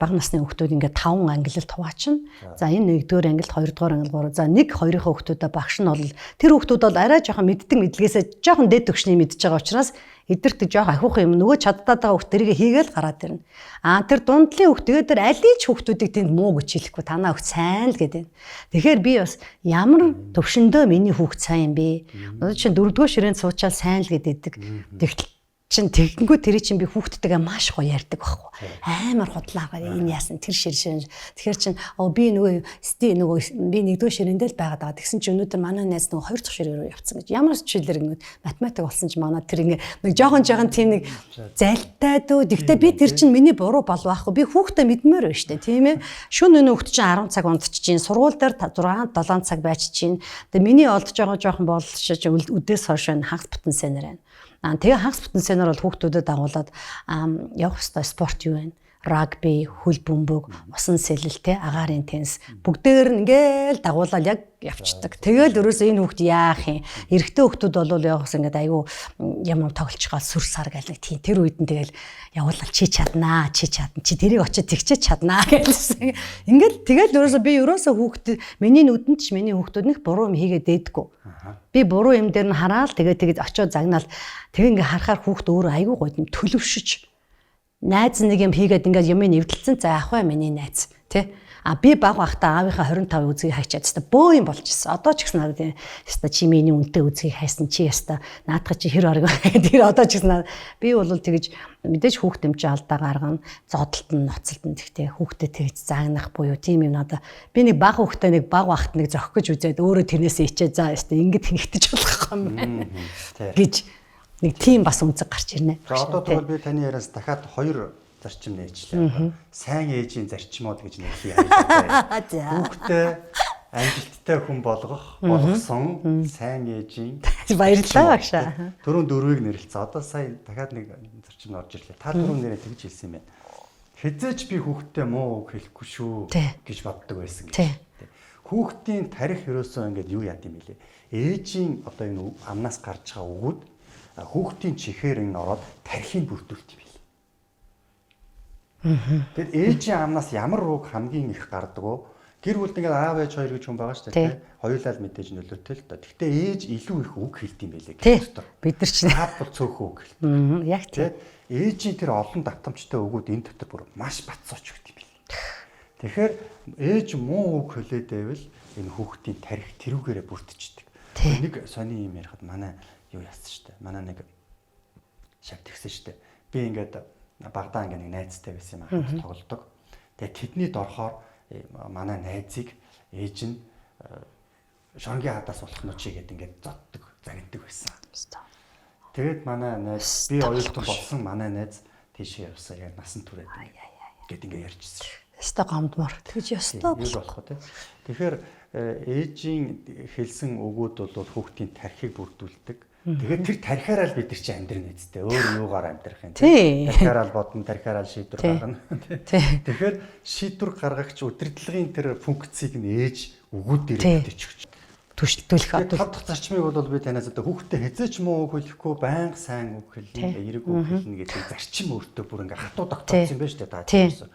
бага насны хүүхдүүд ингээд 5 ангилалд хуваачна. За энэ 1-р ангилалд 2-р ангил 3. За нэг хоёрынхаа хүүхдүүдэд багш нь бол тэр хүүхдүүд бол арай жоохон мэддэг мэдлэгээсээ жоохон дээд төгшний мэдж байгаа учраас эдгэрт жоохон ахиухан юм нөгөө чаддаад байгаа хүүхд тэрийг хийгээл гараад ирнэ. Тэр дундлын хүүхд тэгээд тэр алийг ч хүүхдүүдийг тэнд муу гэж хэлэхгүй танаа хүүхд сайн л гэдэг. Тэгэхээр би бас ямар төвшөндөө миний хүүхд сайн юм бэ? Одоо чинь 4-р ширээнд суучаал сайн л гэдэг. Тэгтэл чин тэгэнгүү тэр чинь би хүүхдтэйгээ маш гоё ярьдаг байхгүй амар худлаагаар энэ яасан тэр ширшэн тэгэхээр чин би нөгөө би 1-р ширээндээ л байгаад байгаа тэгсэн чинь өнөөдөр манай найз нөгөө 2 дахь ширээ рүү явцсан гэж ямар ч чиглэр ингэ математик болсон ч манай тэр ингэ нэг жоохон тийм нэг зайлтай дөө тэгтээ би тэр чин миний буруу бол байхгүй би хүүхдээ мэдмээр байна штэ тийм ээ шөнө өнөө хүүхд чинь 10 цаг унтчих чинь сургууль дээр 6-7 цаг байж чинь тэгээ миний олдож байгаа жоохон болчих үдээс хойш хагас бүтэн сэнэр байна. Тэгээ хагас бүтэн сэнэр бол хүүхдүүдэд дагуулад явах ёстой спорт юу вэ? Рагби, хөл бөмбөг, усан сэлэлтэй, агаарын теннис бүгдээр нь ингээл дагуулаад яг явцдаг. Тэгэл ерөөсөө энэ хүүхд яах юм? Эрэгтэй хүүхдүүд бол явахс ингээд айгүй ямар тоглож байгаа сүр сар гэл нэг тийм тэр үед нь тэгэл явуулал чи чаднаа, чи тэрийг очиод тэгчээ чаднаа гэсэн. Ингээл тэгэл ерөөсөө хүүхд миний нүдэнд ч миний хүүхдүүд нэг буруу юм хийгээд дээдгүү. Би буруу юм дээр нь хараал тэгээд очиод загнаал тэг ингээ харахаар хүүхд өөрөө айгүй гоё төлөвшөж найз нэг юм хийгээд ингээд юм нэвдэлцэн за ах бай миний найз тий би баг байхдаа аавынхаа 25 үзгийг хайчаад хэвээр бөө юм болж ирсэн. Одоо ч гэсэн надад хэвээр чи миний үнэтэй үзгийг хайсан чи хэвээр наадах чи хэр орог тэр одоо ч гэсэн би бол тэгэж мэдээж хүүхдэмж алдаа гаргана, зодтолтон ноцолтон тэгтээ хүүхдэд тэгж заагнах буюу тийм юм надаа би нэг баг хүүхдээ нэг баг багт нэг зохих гэж үзээд өөрөө тэрнээсээ ичээ за хэвээр ингэж хинэгтэж болох юм байна гэж нэг тийм бас үнцэг гарч ирнэ. За одоо тэгвэл би таны яриас дахиад 2 зарчим нээчлээ. Сайн ээжийн зарчмууд гэж нэг хий аялалтай. Хүүхдээ амжилттай хүн болгосон сайн ээжийн баярлалаа багшаа. Түрүүн 4-ийг нэрлэлцээ. Одоо сая дахиад нэг зарчим орж ирлээ. Та түрүүн нэрээ тэгж хэлсэн юм байна. Хизээч би хүүхдээ муу үг хэлэхгүй шүү гэж боддог байсан гэж. Хүүхдийн тарих ерөөсөө ингээд юу яд юм бэлээ. Ээжийн одоо энэ амнаас гарч байгаа үгүүд хүүхдийн чихээр ин ороод тарихыг бүрдүүлт юм. Тэгэд ээжийн амнаас ямар үг хамгийн их гардаг вэ? Гэр бүлд ингээд аав ээж хоёр гэж хүн байгаа шүү дээ. Хоёулаа л мэдээж нөлөөтэй л да. Гэхдээ ээж илүү их үг хэлдэм байлээ гэх дотор. Бид нар ч наад бол цөөхөн үг хэлдэг. Яг тийм. Ээжийн тэр олон давтамжтай өгүүд энэ дотор бүр маш бацсооч өгд юм билээ. Тэгэхээр ээж муу үг хэлээд байвал энэ хүүхдийн тарих тэрүүгээрээ бүрдчихдэг. Нэг сони юм ярихад манай юу яасан шүү дээ. Манай нэг шавт гисэн шүү дээ. Би ингээд Багдаа ингээ нэг найзтай байсан юм аа тоглодог. Тэгээ тэдний дорхоор манай найзыг ээж нь шонгийн хадаас болох нь чи гэдэг ингээд зоддог, загиндаг байсан. Тэгээд манай найз би оюутан болсон манай найз тийшээ явсан яг насан туршид гэд ингээ ярьжсэн. Өстө гомдмор. Тэгж ёстой болох тий. Тэгэхээр ээжийн хэлсэн өгүүд бол хүүхдийн тархийг бүрдүүлдэг. Тэгээд тэр тархиараа л бид нар чи амьдрын нэсттэй өөр юугаар амьдрах юм тархиараа л бодно тархиараа л шийдвэр гаргана тэгэхээр шийдвэр гаргагч удирдлагын тэр функцийг нь ээж өгүүд дээр бүтээчих түшилтүүлэх одоо тав дахь зарчмыг бол би танаас одоо хүүхдээ хэзээч муу үг хэлэхгүй байнга сайн үг хэлнэ эерэг үг хэлнэ гэдэг зарчим өөртөө бүр ингээ хатууд тогтоосон юм байна шүү дээ та чинь.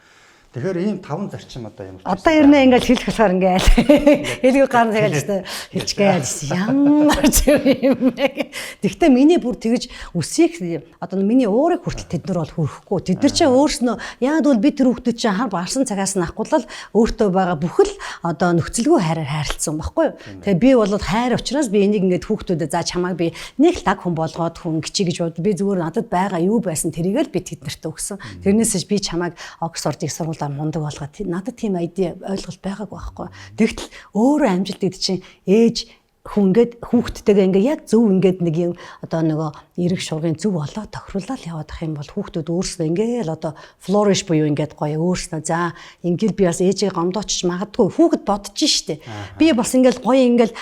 Тэгэхээр ийм 5 зарчим одоо юм. Одоо ернээ ингээл хэлэх болохоор ингээл хэлгүй гарна тэгэл хэлчихгээл ямар зөв юм бэ. Тэгвэл миний бүр тэгж үсийг одоо миний уурыг хүртэл тэд нар бол хөрөхгүй. Тэд нар чинь өөрснөө яг бол би тэр хүүхдэд чинь хар барсан цагаас нь ахгуулал өөртөө байгаа бүхэл одоо нөхцөлгүй хайраар хайрлцсан байхгүй юу. Тэгээ би бол хайр учраас би энийг ингээд хүүхдүүдэд за чамайг би нэг л таг хүн болгоод хүн гिचий гэж бод би зүгээр надад байгаа юу байсан тэрийг л би тэд нарт өгсөн. Тэрнээсээ би чамайг Оксфордыг сургуулаа мундаг болгоод надад тийм айди ойлголт байгаагүй байхгүй. Тэгтэл өөрөө амжилт гэдэг чинь ээж хүн ингээд хүүхдтэйгээ ингээ яг зөв ингээд нэг юм одоо нөгөө эрэг шуургын зөв болоод тохируулаад яваад ах юм бол хүүхдүүд өөрснөө ингээл одоо flourish буюу ингээд гоё өөрснөө за ингээл би бас ээжээ гомдоочч магадгүй хүүхэд бодож штэ. Би бас ингээл гоё ингээл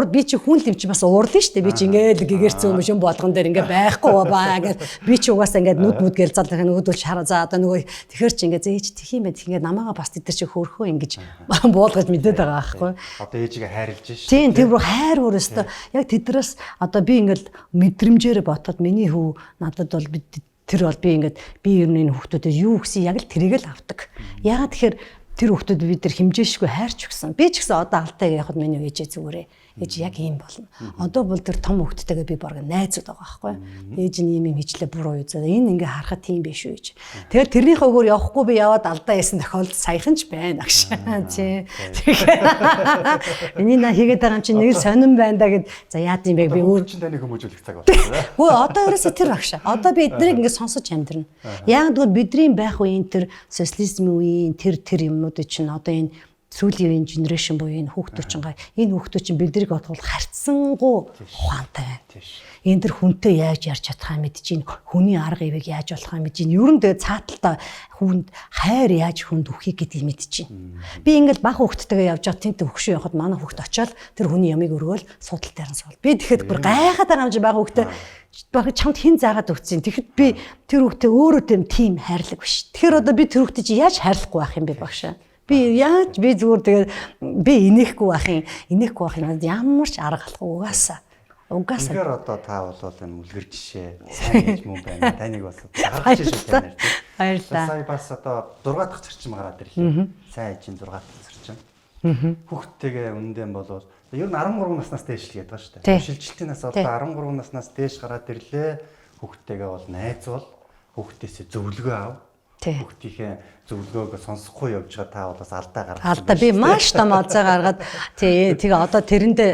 би чи хүн л юм чи бас уурлаа штэ. Би чи ингээл гэгэрцэн юм шин болгон дээр ингээ байхгүй баа гэл би чи угаасаа ингээд нүд мүд гээл залах нөгөөдөл шараа за одоо нөгөө тэгэхэр чи ингээ ээж тэх юм байт ингээ намаага бас тэд нар чи хөөрхөө ингэж буулгаж мэдээд байгаа байхгүй. Одоо ээжигээ хайрлж штэ. Тийм тэр бүр хайр өөрөөсөө яг тэдрээс одоо би ингээд мэдрэмжээр ботоод миний хүү надад бол тэр бол би ингээд би ер нь энэ хүүхдүүдэд юу гэсэн яг л тэрийг л авдаг. Ягаад тэгэхээр тэр хүүхдүүд бид нар хэмжээшгүй хайрч өгсөн. Би ч гэсэн одоо алтайг явахад миний ээжээ зүгээрээ ээж яг ийм болно. Одоо бол тэр том хүүхдтэйгээ би бараг найзууд байгаа байхгүй. Ээж нь ийм хичлээ буруу юу заа. Энэ ингээ харахад тийм биш үү гэж. Тэгэхээр тэрнийхээ өгөр явахгүй би яваад алдаа яасан тохиолдол саяхан ч байна агш. Тий. Энийг на хийгээд байгаа юм чинь нэг л сонирн байна да гэд за яад юм бэ би өөр чинь таныг хүмүүжүүлэх цаг байна. Хөө одоо ерөөсөө тэр агш. Одоо би эднийг ингээ сонсож амьдрна. Яг тэгвэл бидний байх үеийн тэр социализмын үеийн тэр юмнууд чинь одоо энэ сүүлийн генерашн буюу энэ хүүхдүүд чинь биднийг бодвол харьцангуй ухаантай байна. Энэ төр хүнтэй яаж ярьж чадхаа мэдэж гин хүний арга ивэг яаж болохоо мэдэж гин ерөн тэгээ цааталтаа хүнд хайр яаж хүнд өгөхийг гэдгийг мэдэж гин. Би ингээл баг хүүхдтэйгээ явж байгаа тэнт хөгшөө явахад манай хүүхд очиод тэр хүний ямыг өргөөл суудал дээр нь суул. Би тэгэхэд бүр гайхаад байгаа юм чи баг хүүхдээ баг чамд хэн заагаад өгсөн. Тэгэхэд би тэр хүүхдээ өөрөө тийм хайрлаг биш. Тэгэхээр одоо би тэр хүүхдээ чи яаж хайрлахгүй байх юм бэ багшаа? Би яаж би зүгээр тэгээд би инехгүй байх юм ямар ч арга алах угаасаа. Тэгэхээр одоо та бол энэ үлгэр жишээ сайн гэж мөн байна. Таныг бас гаргаж ирсэн байна. Баярлалаа. Сая бас одоо 6 дахь зарчим гараад ирлээ. Сайн ээжийн 6 дахь зарчим. Хүүхдтэйгээ үнэндээ бол ер нь 13 наснаас дээш л гэдэг ба шүү дээ. Шилжилтийн нас одоо 13 наснаас дээш гараад ирлээ. Хүүхдтэйгээ бол найз бол хүүхдээсээ зөвлөгөө ав. Хүүхдийнхээ зөвлөгөөг сонсохгүй явж байгаа та бол бас алдаа гаргасан. Алдаа би маш том олзаа гаргаад тэгээ одоо тэрэндээ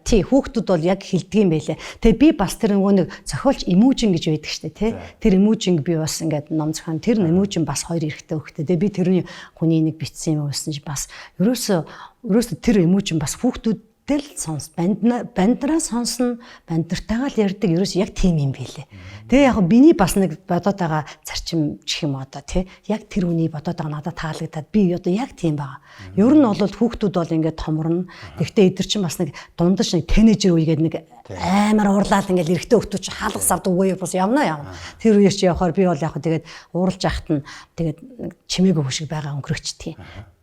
хүүхдүүд бол яг хилдэг юм байлээ. Тэгээ би бас тэр нөгөө нэг зохиолч Эмүүжин гэж байдаг штэ тий. Тэр Эмүүжинг би бас ингээд ном зохион тэр Эмүүжин бас 2 эрэгтэй хүүхдээ. Тэгээ би тэрний хүний нэг бичсэн юм байсан чи бас ерөөсө тэр Эмүүжин бас хүүхдүүд тэл банднараа сонсно, банднартайгаа л ярьдаг ерөөс яг тийм юм билээ. Тэгээ яг биний бас нэг бодоод байгаа зарчим гэх юм одоо тий яг тэр үний бодоод байгаа надад таалагдаад би одоо яг тийм байгаа. Ер нь бол хүүхдүүд бол ингээд томорно. Тэгвэл эдгэр чинь бас нэг дундаж нэг тэнэжер үегээд нэг амар уурлаад ингээд эрэгтэй хүүхдүүд чинь хаалгас авдаг үе бас явна. Тэр үеэр чи явахаар би бол яг тэгээд ууралж яхад нь тэгээд чимээгүй хөшиг байгаа өнгөрөгчдгийг.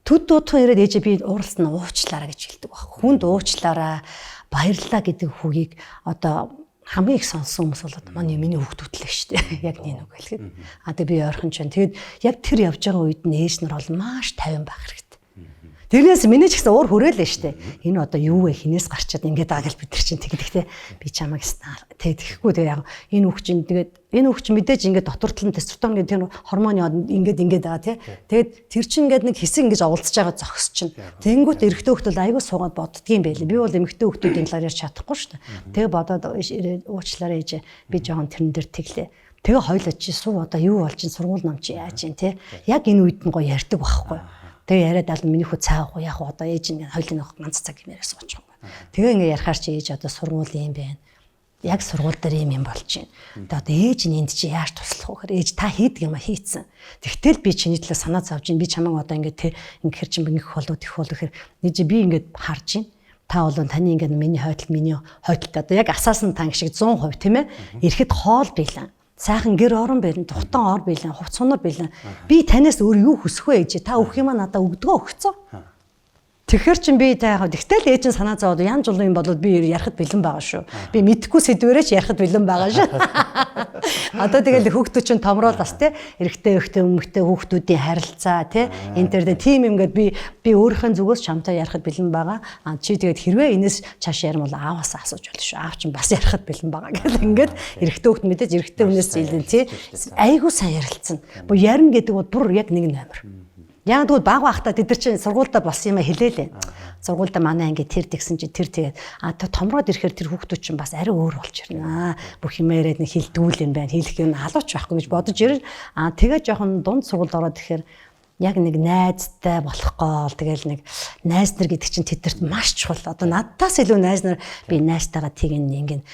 Төд дуудхан ирээд ээжээ би ууралсан уучлаарай гэж хэлдэг баг. Хүнд уучлаарай, баярлалаа гэдэг үгийг одоо хамгийн их сонссон хүмүүс бол миний хүүхдүүд л шүү дээ. Яг нэг үг хэлгээд. Тэгээ би ойрхон ч. Тэгээд яг тэр явж байгаа үед нь ээж нар бол маш 50 байх хэрэгтэй. Тэрнээс миний ч гэсэн уур хүрээлээ штэ. Энэ одоо юу вэ? Хинээс гарчаад ингээд байгаа л бид нар чинь тэгдэгтэй. Би чамайг тэгэхгүй тэгээ яг энэ хүүхчин тэгээд энэ хүүхчин мэдээж ингээд дотортол нь тестостерон гэдэг тэр гормоны ингээд байгаа тий. Тэгээд тэр чинь ингээд нэг хэсэг ингэж оволцож байгаа зохис чинь. Тэнгүүт эрэгтэй хүүхд бол аягүй суугаад боддгийм байлээ. Би бол эмэгтэй хүүхдүүдийн талаар ярьж чадахгүй штэ. Тэгээ бодоод уучлаарай ээж. Би жоохон тэрэн дээр тэглээ. Тэгээ хойлоо чи суу одоо юу болж ин сургууль ном чи яаж ин тий. Яг энэ үед нь гоё ярьдаг байхгүй. Тэгээ яриад аль миний хүү цаагүй яг одоо ээж ингээд хойлын ганц цаг юм яриа сууж байгаа. Тэгээ ингээд ярахаар чи ээж одоо сургууль юм байна. Яг сургууль дээр юм болж байна. Тэгээ одоо ээж нь энд чи яаж туслах вэ гэхээр ээж та хийдэг юм а хийцэн. Тэгтэл би чиний төлөө санаа зовж байна. Би чамайг одоо ингээд те ингээд чи ингэх болов тех болов гэхээр би ингээд харж байна. Та бол таны ингээд миний хойлолтой одоо яг асаасан танк шиг 100% тийм ээ. Ирэхэд хоол биелэн. Сайхан гэр орон байна, тухтан ор билэн, хувц сунар билэн. Би танаас өөр юу хүсэх вэ гэж та өгөх юм а надаа өгдгөө өгцөө. Тэгэхээр чин би та яг тэгтэл ээж нь санаа зовоод янз бүрийн юм болоод би ярахад бэлэн байгаа шүү. Би мэдхгүй сэдвэрэж ярахад бэлэн байгаа шүү. Одоо тэгэл хүүхдүүд чинь томроод бас те эрэгтэй өмгтэй хүүхдүүдийн харилцаа те энэ төр тийм юмгээд би өөрийнхөө зүгээс чамтай ярахад бэлэн байгаа. Чи тэгээд хэрвээ энэс чааш ярим бол ааваас асууж болно шүү. Аав чинь бас ярахад бэлэн байгаа гэл ингээд эрэгтэй хүүхд мэдээж эрэгтэй хүнээс зилэн те айгуу сайн ярилцсан. Бо ярим гэдэг бол бүр яг нэг номер. Яг тэгвэл баг байхдаа тэд нар чинь сургуультай болсон юм а хэлээлээ. Сургуультай манай анги тэр тэгсэн чи тэр тэгээд томроод ирэхээр тэр хүүхдүүд чинь бас арай өөр болж ирнэ. Бүх юм яриад нэг хилдгүүл юм байна. Хэлэх юм алууч байхгүй гэж бодож ирэн. Тэгээ жоохон дунд сургуульд ороод ирэхээр яг нэг найзтай болох гол тэгэл нэг найз нар гэдэг чинь тэдэрт маш чухал. Одоо надтаас илүү найз нар би найзтайгаа тийг ингэ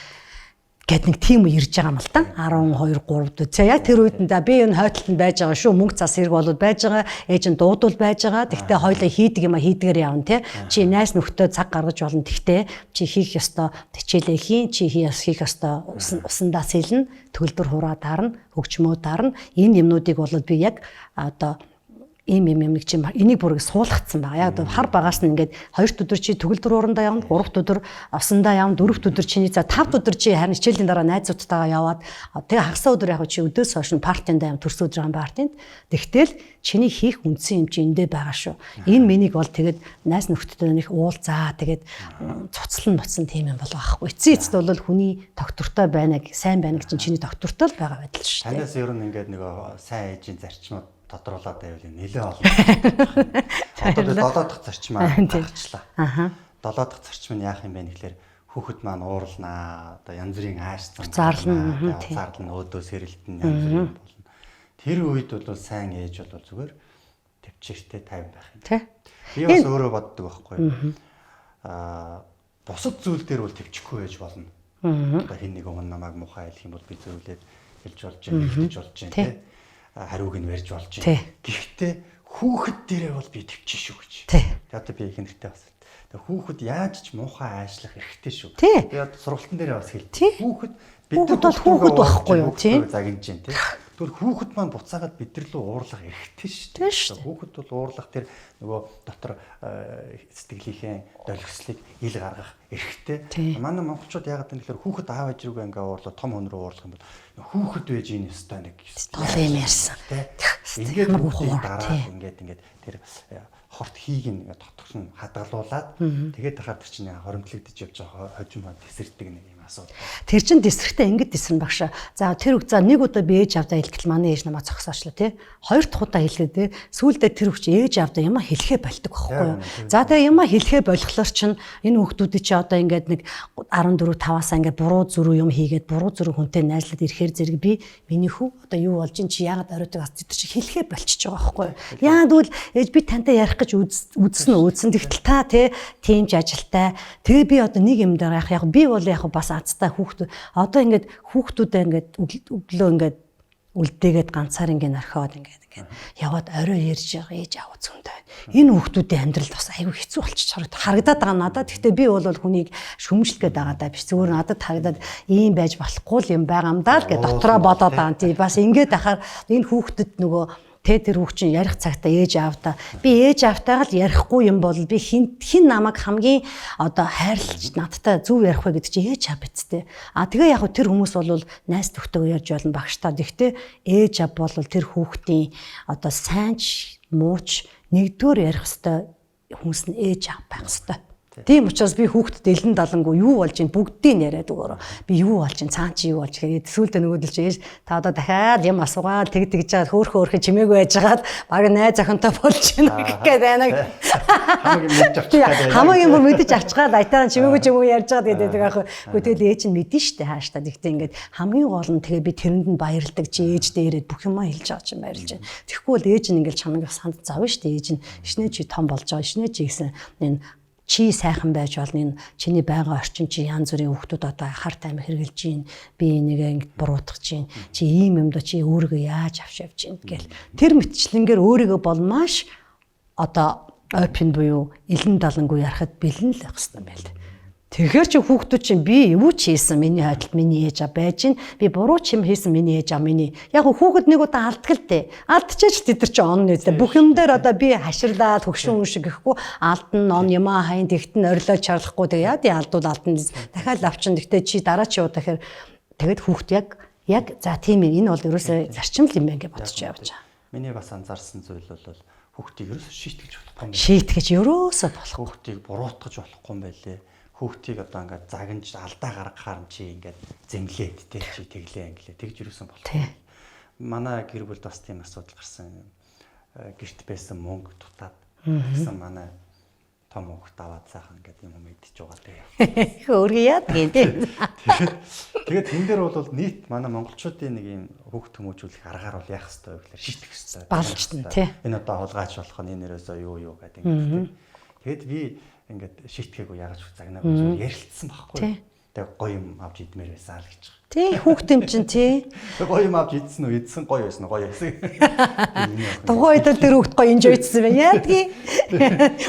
гэт нэг тийм үе ирж байгаа юм л да 12 3 дүү. За яг тэр үед нь би энэ хойтолтод байж байгаа шүү. Мөнгө цас хэрэг болоод байж байгаа. Ээж нь дуудвал байж байгаа. Тэгтээ хоёлоо хийдэг юм а хийдгээр явна те. Чи найз нөхдөд цаг гаргаж болно. Тэгтээ чи хийх ёстой хичээлээ хийн. Чи хийх ёстой усандаа сэлнэ. Төгөлдөр хураа дарна. Хөгжмөө дарна. Энэ юмнуудыг болоод би яг одоо ийм юм нэг чинь энийг бүрийг суулгацсан байгаа. Яг хар багаас нь ингээд 2 өдөр чи төгөлдөр уурандаа явна, 3 өдөр осондоо явна, 4 өдөр чиний за 5 өдөр чи харин хичээлийн дараа найзуудтайгаа яваад тэгээ хагас өдөр яг чи өдөөс хойш партинд явна, төрс өдрийн партинд. Тэгтэл чиний хийх үндсэн юм чи эндээ байгаа шүү. Энэ миний бол тэгээд найз нөхдөдөө нэг уулзаа тэгээд цуцлан нуцсан тийм юм болов аахгүй. Эцсийн эцэд бол хүний доктортой байна, сайн байна гэж чиний доктортой л байгаа байдал шүү. Танаас ер нь ингээд нэг сайн ээжийн зарчмууд тодруулаад байвал нэлээ олон. Одоо 7 дахь зарчмаа гаргачлаа. 7 дахь зарчим нь яах юм бэ гэхээр хүүхэд маань уурлнаа. Одоо янз бүрийн ааш зарлна, өөдөө сэрэлтэн янз бүрийн болно. Тэр үед бол сайн ээж бол зүгээр төвчээртэй 50 байх юм. Би бас өөрөө боддог байхгүй юу? Бусад зүйл дээр бол төвчөхгүй байж болно. Одоо хин нэг өмнө намайг муухай айлх юм бол би зөвлөд хэлж болж байна, хэлж болж байна тий. Хариуг нь барьж болж байна. Гэхдээ хүүхэд дээрээ бол би төвчөн шүү гэж. Одоо би их нэртэй бас. Хүүхэд яаж ч муухай ажиллах хэрэгтэй шүү. Би одоо сургалтын дээрээ бас хэлдэг. Хүүхэд бид бол хүүхэд байхгүй юу тий. Загинж дээ тий. Тэгвэл хүүхэд маань буцаагаад бид нар руу уурлах эрхтэй шүү. Хүүхэд бол уурлах тэр нөгөө дотор сэтгэлийнхээ долгислыг ил гаргах эрхтэй. Манай монголчууд яагаад гэвэл хүүхэд аав ээж рүүгээ ингээ уурлаа том хүн рүү уурлах юм бол хүүхэд байж ийн ёстой нэг тол юм ярьсан. Ингээд хүүхдийн дараа ингээд тэр хорт хийг ингээд тотгосон хадгалуулаад тэгээд тахаар тэр чинь хоримтлагдчих явж байгаа хожим тесэрдэг нэг юм асуудал. Тэр чин дэсрэхтэй ингэж дэсрэн багш. За тэр үг за нэг удаа би ээж авдаа хэлгээл манай ээж намайг зогсоочлоо тий. Хоёр дахь удаа хэлгээд тий. Сүүлдээ тэр үг чи ээж авдаа яма хэлэхээ болдог байхгүй юу. За тэгээ яма хэлэхээ болохоор чин энэ хүүхдүүдийн чи одоо ингээд нэг 14 5-аас ингээд буруу зөрүү юм хийгээд буруу зөрүү хүнтэй найзлаад ирэхээр зэрэг би миний хүү одоо юу болж ин чи яагаад оройтойг бас тэр чи хэлэхээ болчихж байгаа байхгүй юу. Яагаад гэвэл ээж би тантай ярих гэж үзсэн тэгтэл та тий тийм ч ажилтай. Тэгээ би одоо нэг юм дээр яг би бол яг бас азтай хүүхдүүд одоо ингээд хүүхдүүдээ ингээд өглөө ингээд үлдээгээд ганцаар ингээд орхиод ингээд яваад орой ярьж байгаа ээж аав зөндөө. Энэ хүүхдүүдийн амьдрал бас аюу хэцүү болчих харагдаад байгаа надад. Гэхдээ би бол хүнийг шүмжлэх гээд байгаа даа биш. Зүгээр надад харагдаад ийм байж болохгүй юм байгаа юм даа л гэж дотроо бодоод байгаа. Тий бас ингээд ахаар энэ хүүхдэд нөгөө тэр хүүхчин ярих цагтаа ээж аавтаа би ээж аавтайгаа л ярихгүй юм бол би хин намайг хамгийн одоо хайрлаж надтай зөв ярих вэ гэдэг чи ээж аав бицтэй. Тэгээ яг тэр хүмүүс бол найз төгтөгөө ярьж болно багштаа. Гэхдээ ээж аав бол тэр хүүхдийн одоо сайнч мууч нэгдүгээр ярих хэвээр хүмүүс нь ээж аав байх хэвээр. Тийм учраас би хүүхдэд элен далангуу юу болж ин бүгдийг яриад өгөөрөө. Би юу болж ин цаан чи юу болж тэгээд сүүлдээ нөгөөдөл чи ээж та одоо дахиад юм асуугаад тэгж жаад хөөхөн чимээгүй байжгаад баг найз охинтой болж байна гэдэг нэг хамаагийн бүр мэдэж авчгаад айтаа чимээгүй ч юм уу ярьж байгаа гэдэг аахгүй. Гэхдээ тэгэл ээж нь мэдэн штэ хааштай. Тэгтээ ингээд хамгийн гол нь тэгээ би тэрэнд нь баярлдаг чи ээждээ ирээд бүх юмаа хэлж байгаа чинь баярлж байна. Тэгэхгүй бол ээж нь ингээд чамайг санд завна штэ. Ээж нь ишнээ чи том болж байгаа. Ишнээ чи гэсэн энэ чи сайхан байж болно энэ чиний байгаа орчин чи янз бүрийн хүүхдүүд одоо харт амь хэрглэж гин би энийг ингэ буруутгах гин чи ийм юмдоо чи өөрийгөө яаж авч явж гин гэл тэр мэтчлэнгээр өөрийгөө бол маш одоо open буюу элен далангуй ярахад бэлэн л байх хэрэгтэй байл. Тэгэхээр чи хүүхдүүд чинь би юу ч хийсэн миний хойдолд миний ээж аа байж гин би буруу ч юм хийсэн миний ээж аа миний яг хүүхэд нэг удаа алддаг л дээ. Алдчихаач тэд нар чи он нэ бүх юм дээр одоо би хаширлаад хөгшин шиг гэхгүй алдна он юмаа хайн тэгтэн орилоо чарлахгүй тэгээ яа тий алдууд алдна дахиад авчин тэгтээ чи дараа чи удаа гэхээр тэгэд хүүхд яг за тийм энэ бол ерөөсөө зарчим л юм байна гэж бодож явж байгаа. Миний бас анзаарсан зүйл бол хүүхдийг ерөөсөө шийтгэж болохгүй юм. Шийтгэж ерөөсөө болох. Хүүхдийг буруутгаж болохгүй юм байлээ. Хүүхдийг одоо ингээд загнаж алдаа гаргахаар чи ингээд зэмлээд тий чи тэглээ англээ тэгж юусэн болохгүй. Манай гэр бүлд бас тийм асуудал гарсан. Гэрт байсан мөнгө дутаад гэсэн манай том хүүхд аваад сайхан ингээд юм мэдчихэж байгаа тэгээ. Хөөргөө яад гэдэг. Тэгээд тэн дээр бол нийт манай монголчуудын нэг юм хүүхд хүмүүжүүлэх аргаар бол яах ёстой вэ гэхээр шийтгэх ёстой. Балжтна тий. Энэ одоо хулгайч болох нь энэ нэрээсөө юу гэдэг ингээд. Тэгээд би ингээд шийтгээгүй яагаад ч загнаагүй зүгээр ярилцсан байхгүй. Тэгээ гоё юм авч идмээр байсан л гэж. Тий хүүхд юм чинь тий. Гоё юм авч идсэн үү? Идсэн гоё байсан гоё байсан. Тухайд л тэр хүүхд гоё инжойдсан байна. Яадгийн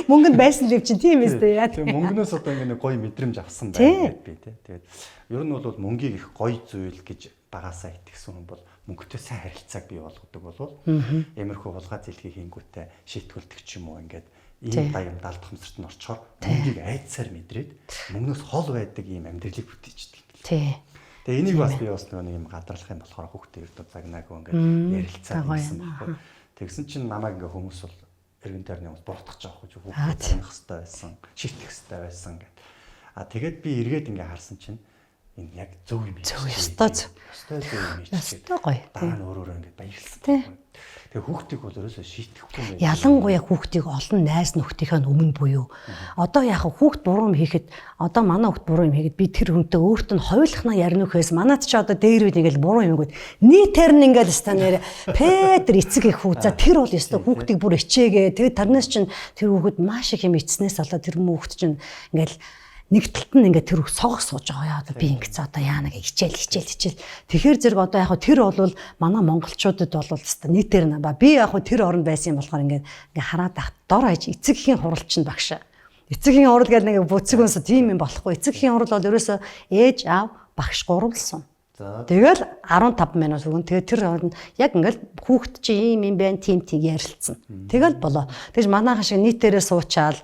мөнгөнд байсан л юм чинь тийм ээ яа. Тэгээ мөнгнөөс одоо ингээд гоё мэдрэмж авсан байна гэд би тий. Тэгээд ер нь бол мөнгийг их гоё зүйл гэж багасаа итгэсэн хүн бол мөнгөтэй сайн харилцааг бий болгодог болов. Иймэрхүү хулгай зэлхий хийнгүүтээ шийтгүүлдэг ч юм уу ингээд ийм баян даалдахмсарт нь орчоор мөнгийг айдсаар мэдрээд мөнгнөөс хол байдаг ийм амьдралыг бүтээждэг. Тий. Тэгээ энийг бас би бас нэг юм гадарлах юм болохоор хүүхдээ өрдөө загнаагүй ингээд ярилцаад байсан байхгүй. Тэгсэн чинь намайг ингээ хүмүүс бол эргэн тойрны хүмүүс буруутгах жоох гэж хүүхдээ загнах хэрэгтэй байсан, шийтгэх хэрэгтэй байсан гэд. Тэгээд би эргээд ингээ харсан чинь энэ яг зөв юм. Зөв ёстой зөв юм ийм ч гоё. Дараа нь өөрөөр ингээд баярлсан. Тэгээ хүүхдийг бол ерөөсөө шийтгэхгүй юм байна. Ялангуяа хүүхдийг олон найз нөхдийнхээ өмнө буюу одоо яг хүүхд буруу юм хийхэд одоо манай хүүхд буруу юм хийгээд би тэр хүнтэй өөртөө нь хойлохна ярина гэхээс манайд ч одоо дээр үед ингээл буруу юм гээд нийтээр нь ингээл станаар Петр эцэг их хүү за тэр бол ёстой хүүхдийг бүр ичээгээ тэгээд тарнаас чинь тэр хүүхэд маш их юм ичснээс болоод тэр хүүхд чинь ингээл нэг талд нь ингээд тэр согох сууж байгаа яа би ингээд одоо яа нэг хичээл. Тэгэхээр зэрэг одоо яг тэр бол манай монголчуудад бол өстой нийтээр ба би яг тэр орнд байсан юм болохоор ингээд хараад ах дор хаяж эцэгхийн хуралчин багш. Эцэгхийн хурал гэдэг нэг бүцэг өнсө тийм юм болохгүй. Эцэгхийн хурал бол ерөөсөө ээж аав багш гурвалсан. Тэгэл 15 минут өгөн. Тэгээ тэр хооронд яг ингээд хүүхд чи ийм юм байна, тийм ярилцсан. Тэгэл болоо. Тэгж манайхан шиг нийтээрээ суучаал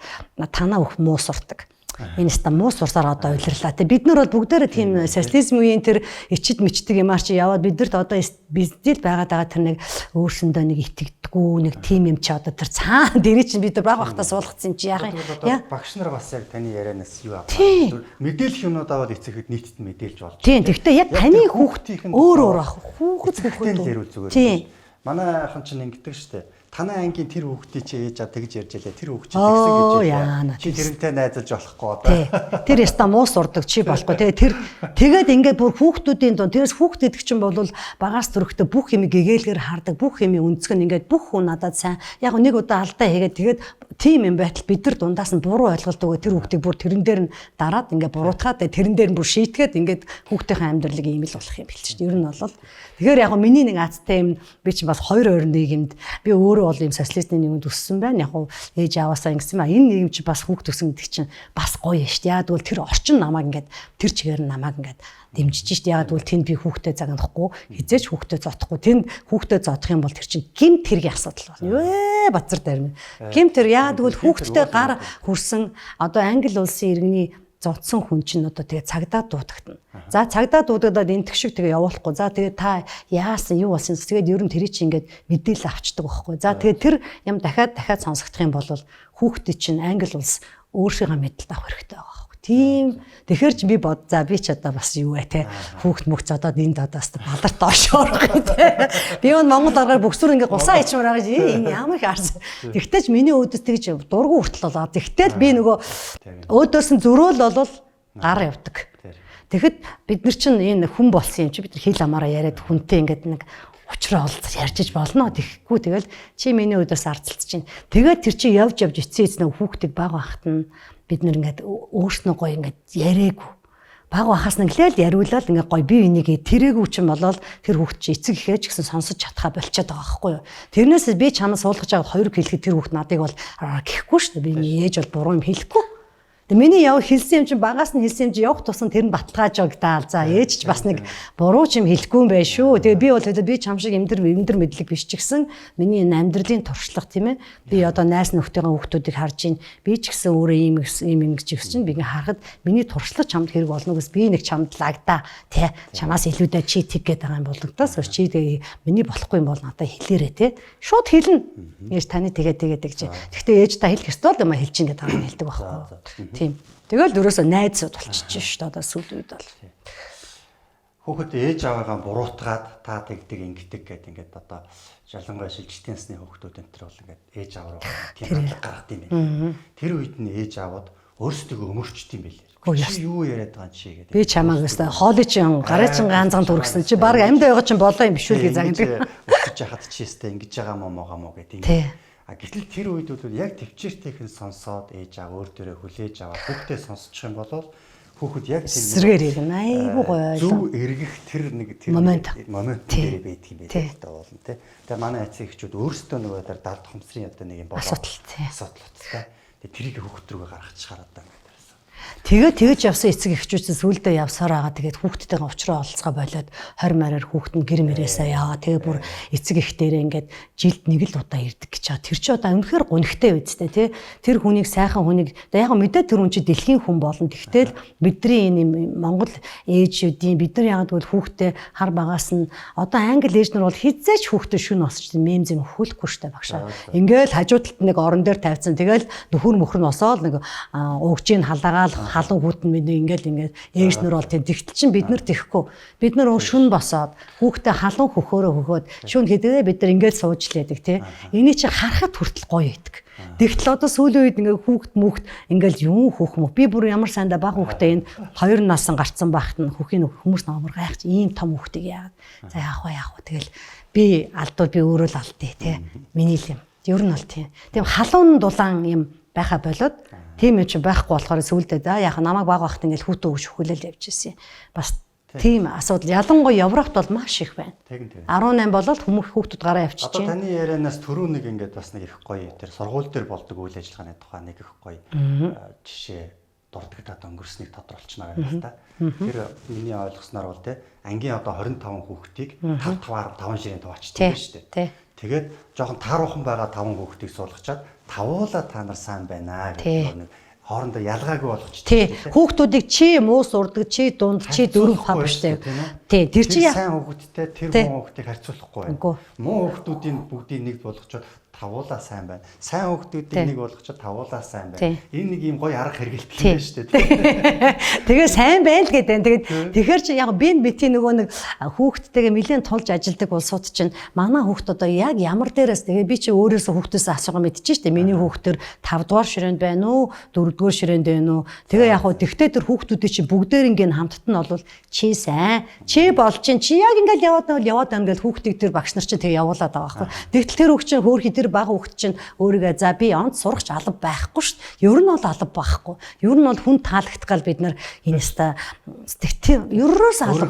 танаа өх муу сурдаг. Энэ ста муу сурсаар одоо уйлрлаа. Тэ бид нар бол бүгдээрээ тийм социализм үеийн тэр ичид мичдэг юмар чи яваад бидэрт одоо биздэл байгаад байгаа тэр нэг өөрсөндөө нэг итгэдэггүй нэг тийм юм чи одоо тэр цаана дэрий чинь бид нар баг бахтаа суулгацсан чи яах юм. Багш нар бас яг таны ярианаас юу авах. Мэдээлэл юмнууд аваад эцэхэд нийтэд мэдээлж болж. Тийм. Тэгвэл яг таны хүүхдийн өөр ах. Хүүхэд зүгээр. Тийм. Манай ахын чинь ингэдэг штэ. Танай ангийн тэр хүүхдийн чи ээж аа тэгж ярьж ялээ. Тэр хүүхд чи тэгсэн гэж ярьж. Чи тэрнтэй найзалж болохгүй одоо. Тэр яста муу сурдаг чи болохгүй те. Тэр тэгээд ингээд бүр хүүхдүүдийн дунд тэрс хүүхд идэх чинь бол багаас төрөхтэй бүх юм гэгээлгээр хардаг. Бүх юм өнцгөн ингээд бүх хүн надад сайн. Яг нэг удаа алдаа хийгээд тэгээд тийм юм байтал бид нар дундаас нь буруу ойлголдог. Тэр хүүхдийг бүр тэрэн дээр нь дараад ингээд буруутгаад тэрэн дээр нь бүр шийтгээд ингээд хүүхдийн амьдралыг ийм л болох юм бэлч чинь. Ер нь бол тэгэхээр яг миний нэг азтай юм би чинь бас 2 нийгэмд би өөрөө бол ийм социалистийн нийгэмд өссөн байна. Яг ээж аваасаа ингэсэн юм а. Энэ нийгэм чи бас хүүхд төсөн гэдэг чинь бас гоё шүү дээ. Яг бол тэр орчин намайг ингээд тэр чигээр намайг ингээд дэмжиж шүү дээ. Яг бол тэнд би хүүхдэд загнахгүй, хизээч хүүхдэд зодохгүй. Тэнд хүүхдэд зодох юм бол тэр чинь гимт хэргийн асуудал болно. Бацар дайрмын. Гимт тэр яг бол хүүхдэд гар хүрсэн одоо англи улсын иргэний зодсон хүн чинь одоо тэгээ цагдаа дуудагдана. За цагдаа дуудагдаад энэ тэгшиг тэгээ явуулахгүй. За тэгээ та яасан юу болсон. Тэгээд ер нь тэрий чи ингээд мэдээлэл авчдаг байхгүй. За тэгээ тэр юм дахиад сонсогдох юм бол хүүхдэд чинь англи улс өөрсдийнхөө мэдээлэл авах хэрэгтэй байгаа. Тийм. Тэгэхээр чи би бод за би ч одоо бас юу вэ те хүүхд мөхц одоо энд одоос баларт доош орох те. Би энэ Монгол аргаар бүксүр ингээ гусаа ичмээр байгаа чи энэ ямар их арс. Тэгтээ ч миний өөдөөс тэгж дургу хүртэл болоо. Тэгтэл би нөгөө өөдөөс нь зөрөөл болвол гар явдаг. Тэгэхэд бид нар чинь энэ хүн болсон юм чи бид нар хэл амаараа яриад хүнтэй ингээд нэг учраа олж ярьж болно. Тэгэхгүй тэгэл чи миний өөдөөс арцалж чинь. Тэгээд тэр чи явж эцсэн нэг хүүхдийг баг байхад нь бид нэр ингээд өөрснөө гоё ингээд яриаггүй. Баг байхаас нь гэлээл яриулаад ингээд гоё бие бинийгээ тэрээгүй ч юм болол тэр хүүхд чи эцэг ихээч гэсэн сонсож чадхаа болчиход байгаа байхгүй юу. Тэрнээс би чамаас суулгаж байгаа 2 хэлэхэд тэр хүүхд надыг бол гэхгүй шүү дээ. Би ээж бол буруу юм хэлэхгүй. Миний яв хэлсэн юм чинь багаас нь хэлсэн юм чинь явах тусам тэр нь баталгааж өгдөг. За ээж ч бас нэг буруу ч юм хэлэхгүй юм байна шүү. Тэгээ би бол би чам шиг эмдэр мэдлэг биш ч гэсэн миний энэ амьдралын туршлага тийм ээ. Би одоо найс нөхдөйгөө хүүхдүүдийг харж ийн. Би ч гэсэн өөрөө ийм гэж чинь би ингээ харахад миний туршлага чамд хэрэг болно гэс би нэг чамд лагда тий чамаас илүүдээ чи тэг гээд байгаа юм болгодоос чи тэгээ миний болохгүй юм бол надад хэлээрээ тий. Шууд хэлнэ. Ээж таны тэгээд гэж. Гэхдээ ээж та хэлэх ёстой л юм хэлж ин гэдэг байгаа юм хэлдэг байхгүй. Тэгэл дөрөөсөө найзууд болчихж шүү дээ одоо сүүл үед бол. Хүүхэд ээж аваагаа буруутгаад та тэгдэг ингэдэг гэдэг ингээд одоо жалангуяа шилжилтийн насны хүүхдүүд энэ төр бол ингээд ээж аваа тийм гаргад юм байна. Тэр үед нь ээж аваад өөрсдөө өмөрчд юм байлээ. Чи юу яриад байгаа чи гэдэг. Би чамаа гэсэн хоолой чин гарын чин ганцхан төргсөн чи баг амьд байгаа чин болоо юм биш үү гэж загнадаг. Өсөж яхад чи өстэй ингэж байгаа моо гэдэг. Гэтэл тэр үед бол яг төвчээртэйхэн сонсоод ээж аа өөр дөрөө хүлээж аваад хүүхдээ сонсчих юм бол хүүхэд яг сэргээр ирнэ. Айгуу гоё. Зөв эргэх тэр момент дээр байдаг юм байна л да болно тий. Тэгээ манай эцэг эхчүүд өөрсдөө нөгөө дард хумсрын одоо нэг юм болоо асуудал утгатай. Тэгээ тэрийг хүүхд рүүгээ гаргачихаар одоо тэгэж явсан эцэг эхчүүд сүулдэ явсаар байгаа. Тэгээд хүүхдтэйгээ уулзраа олцгоо болоод 20 мараар хүүхд нь гэр мэрээсээ яваа. Тэгээд бүр эцэг эхтэрээ ингээд жилд нэг л удаа ирдэг гэж байгаа. Тэр чинь одоо үнэхээр гонхтой үсттэй тий. Тэр хүнийг сайхан хүнийг яг мэдээ тэр хүн чи дэлхийн хүн болно. Тэгтэл бидний энэ Монгол ээжүүдийн бид нар яг тэгвэл хүүхдээ хар багаас нь одоо англи ээж нар бол хизээч хүүхдээ шүн осч мем зэм хөлөхгүй штэ багшаа. Ингээл хажуу талд нэг орон дээр тавьсан. Тэгэл нөхөр мөхөр нь осоол нэг өвчийг халаагаал халуун хүүтэн бид ингээл ээж нар бол тэгтэл чинь бид нар тэхгүй. Бид нар шүн босоод хүүхдээ халуун хөхөөрөө хөхөөд шүн хэдээ бид нар ингээл сууж лээдэг тий. Эний чи харахад хүртэл гоё байдаг. Тэгтэл одоо сүүлийн үед ингээ хүүхд мөхт ингээл юу хөөх мө. Би бүр ямар сайндаа баг хүүхдээ энэ 2 наасан гарцсан байхад нь хүүхийн хүмүүс намар гайхаж ийм том хүүхдийг яагаад. За яах вэ. Тэгэл би алдвал би өөрөө л алдъя тий. Миний л юм. Ер нь бол тийм. Тийм халуун дулаан юм байха болоод тийм юм чи байхгүй болохоор сүулдэ за яах намайг баг байхад ингээл хүүтөө өгч хөлөөл явж ирсэн. Бас тийм асуудал ялангуяа Европт бол маш их байна. 18 болоод хүмүүс хүүхдүүд гараа явчихж байна. Одоо таны ярианаас түрүү нэг ингээд бас нэг их гоё тэр сургууль дээр болдог үйл ажиллагааны тухай нэг их гоё жишээ дурдгадаад өнгөрснийг тодорхойлчихно байгаа юм да. Тэр миний ойлгосноор бол те ангийн одоо 25 хүүхдийг 5 ширээнд туваачдаг шүү дээ. Тэгээд жоохон тааруухан байгаа 5 хүүхдийг суулгачаад тавуулаа та нар сайн байна гэдэг нэг хоорондоо ялгаагүй болгочих. Тий. Хүүхдүүдийг чи муус урдаг, чи дунд, чи дөрөв пав штэ. Тий. Тэр чи сайн хүүхдтэй тэр муу хүүхдийг харьцуулахгүй. Муу хүүхдүүдийн бүгдийг нэг болгочоод тавуулаа сайн байна. Сайн хүүхдүүдийг нэг болгочоод тавуулаа сайн байна. Энэ нэг юм гоё арга хэрэгэлт юм шүү дээ. Тэгээ сайн байл гэдэг. Тэгэхээр чи яг би битийн нөгөө нэг хүүхдтэйгээ нэлээд тулж ажилдаг улсууд чинь манай хүүхд одоо яг ямар дээрээс тэгээ би чи өөрөөсөө хүүхдөөсөө асуугаа мэдчихэж штэ. Миний хүүхдэр 5 дугаар ширээнд байна уу? 4 дугаар ширээнд байна уу? Тэгээ яг хөө тэгтээ тэр хүүхдүүдийн чи бүгдээр ингээд хамтд нь бол чи сайн, чи болж чинь чи яг ингээд яваад байна гэж хүүхдийг тэр багш нар чинь тэгээ явуулаад байгаа байхгүй. Тэгтэл тэр хүүхд чинь хөөрхи тэр бага хүүхд чинь өөрийгөө за би онц сурахч алба байхгүй шүү дээ. Ер нь бол алба байхгүй. Ер нь бол хүн таалагдтал бид нар энэ ста сэтгэл ерөөс алба.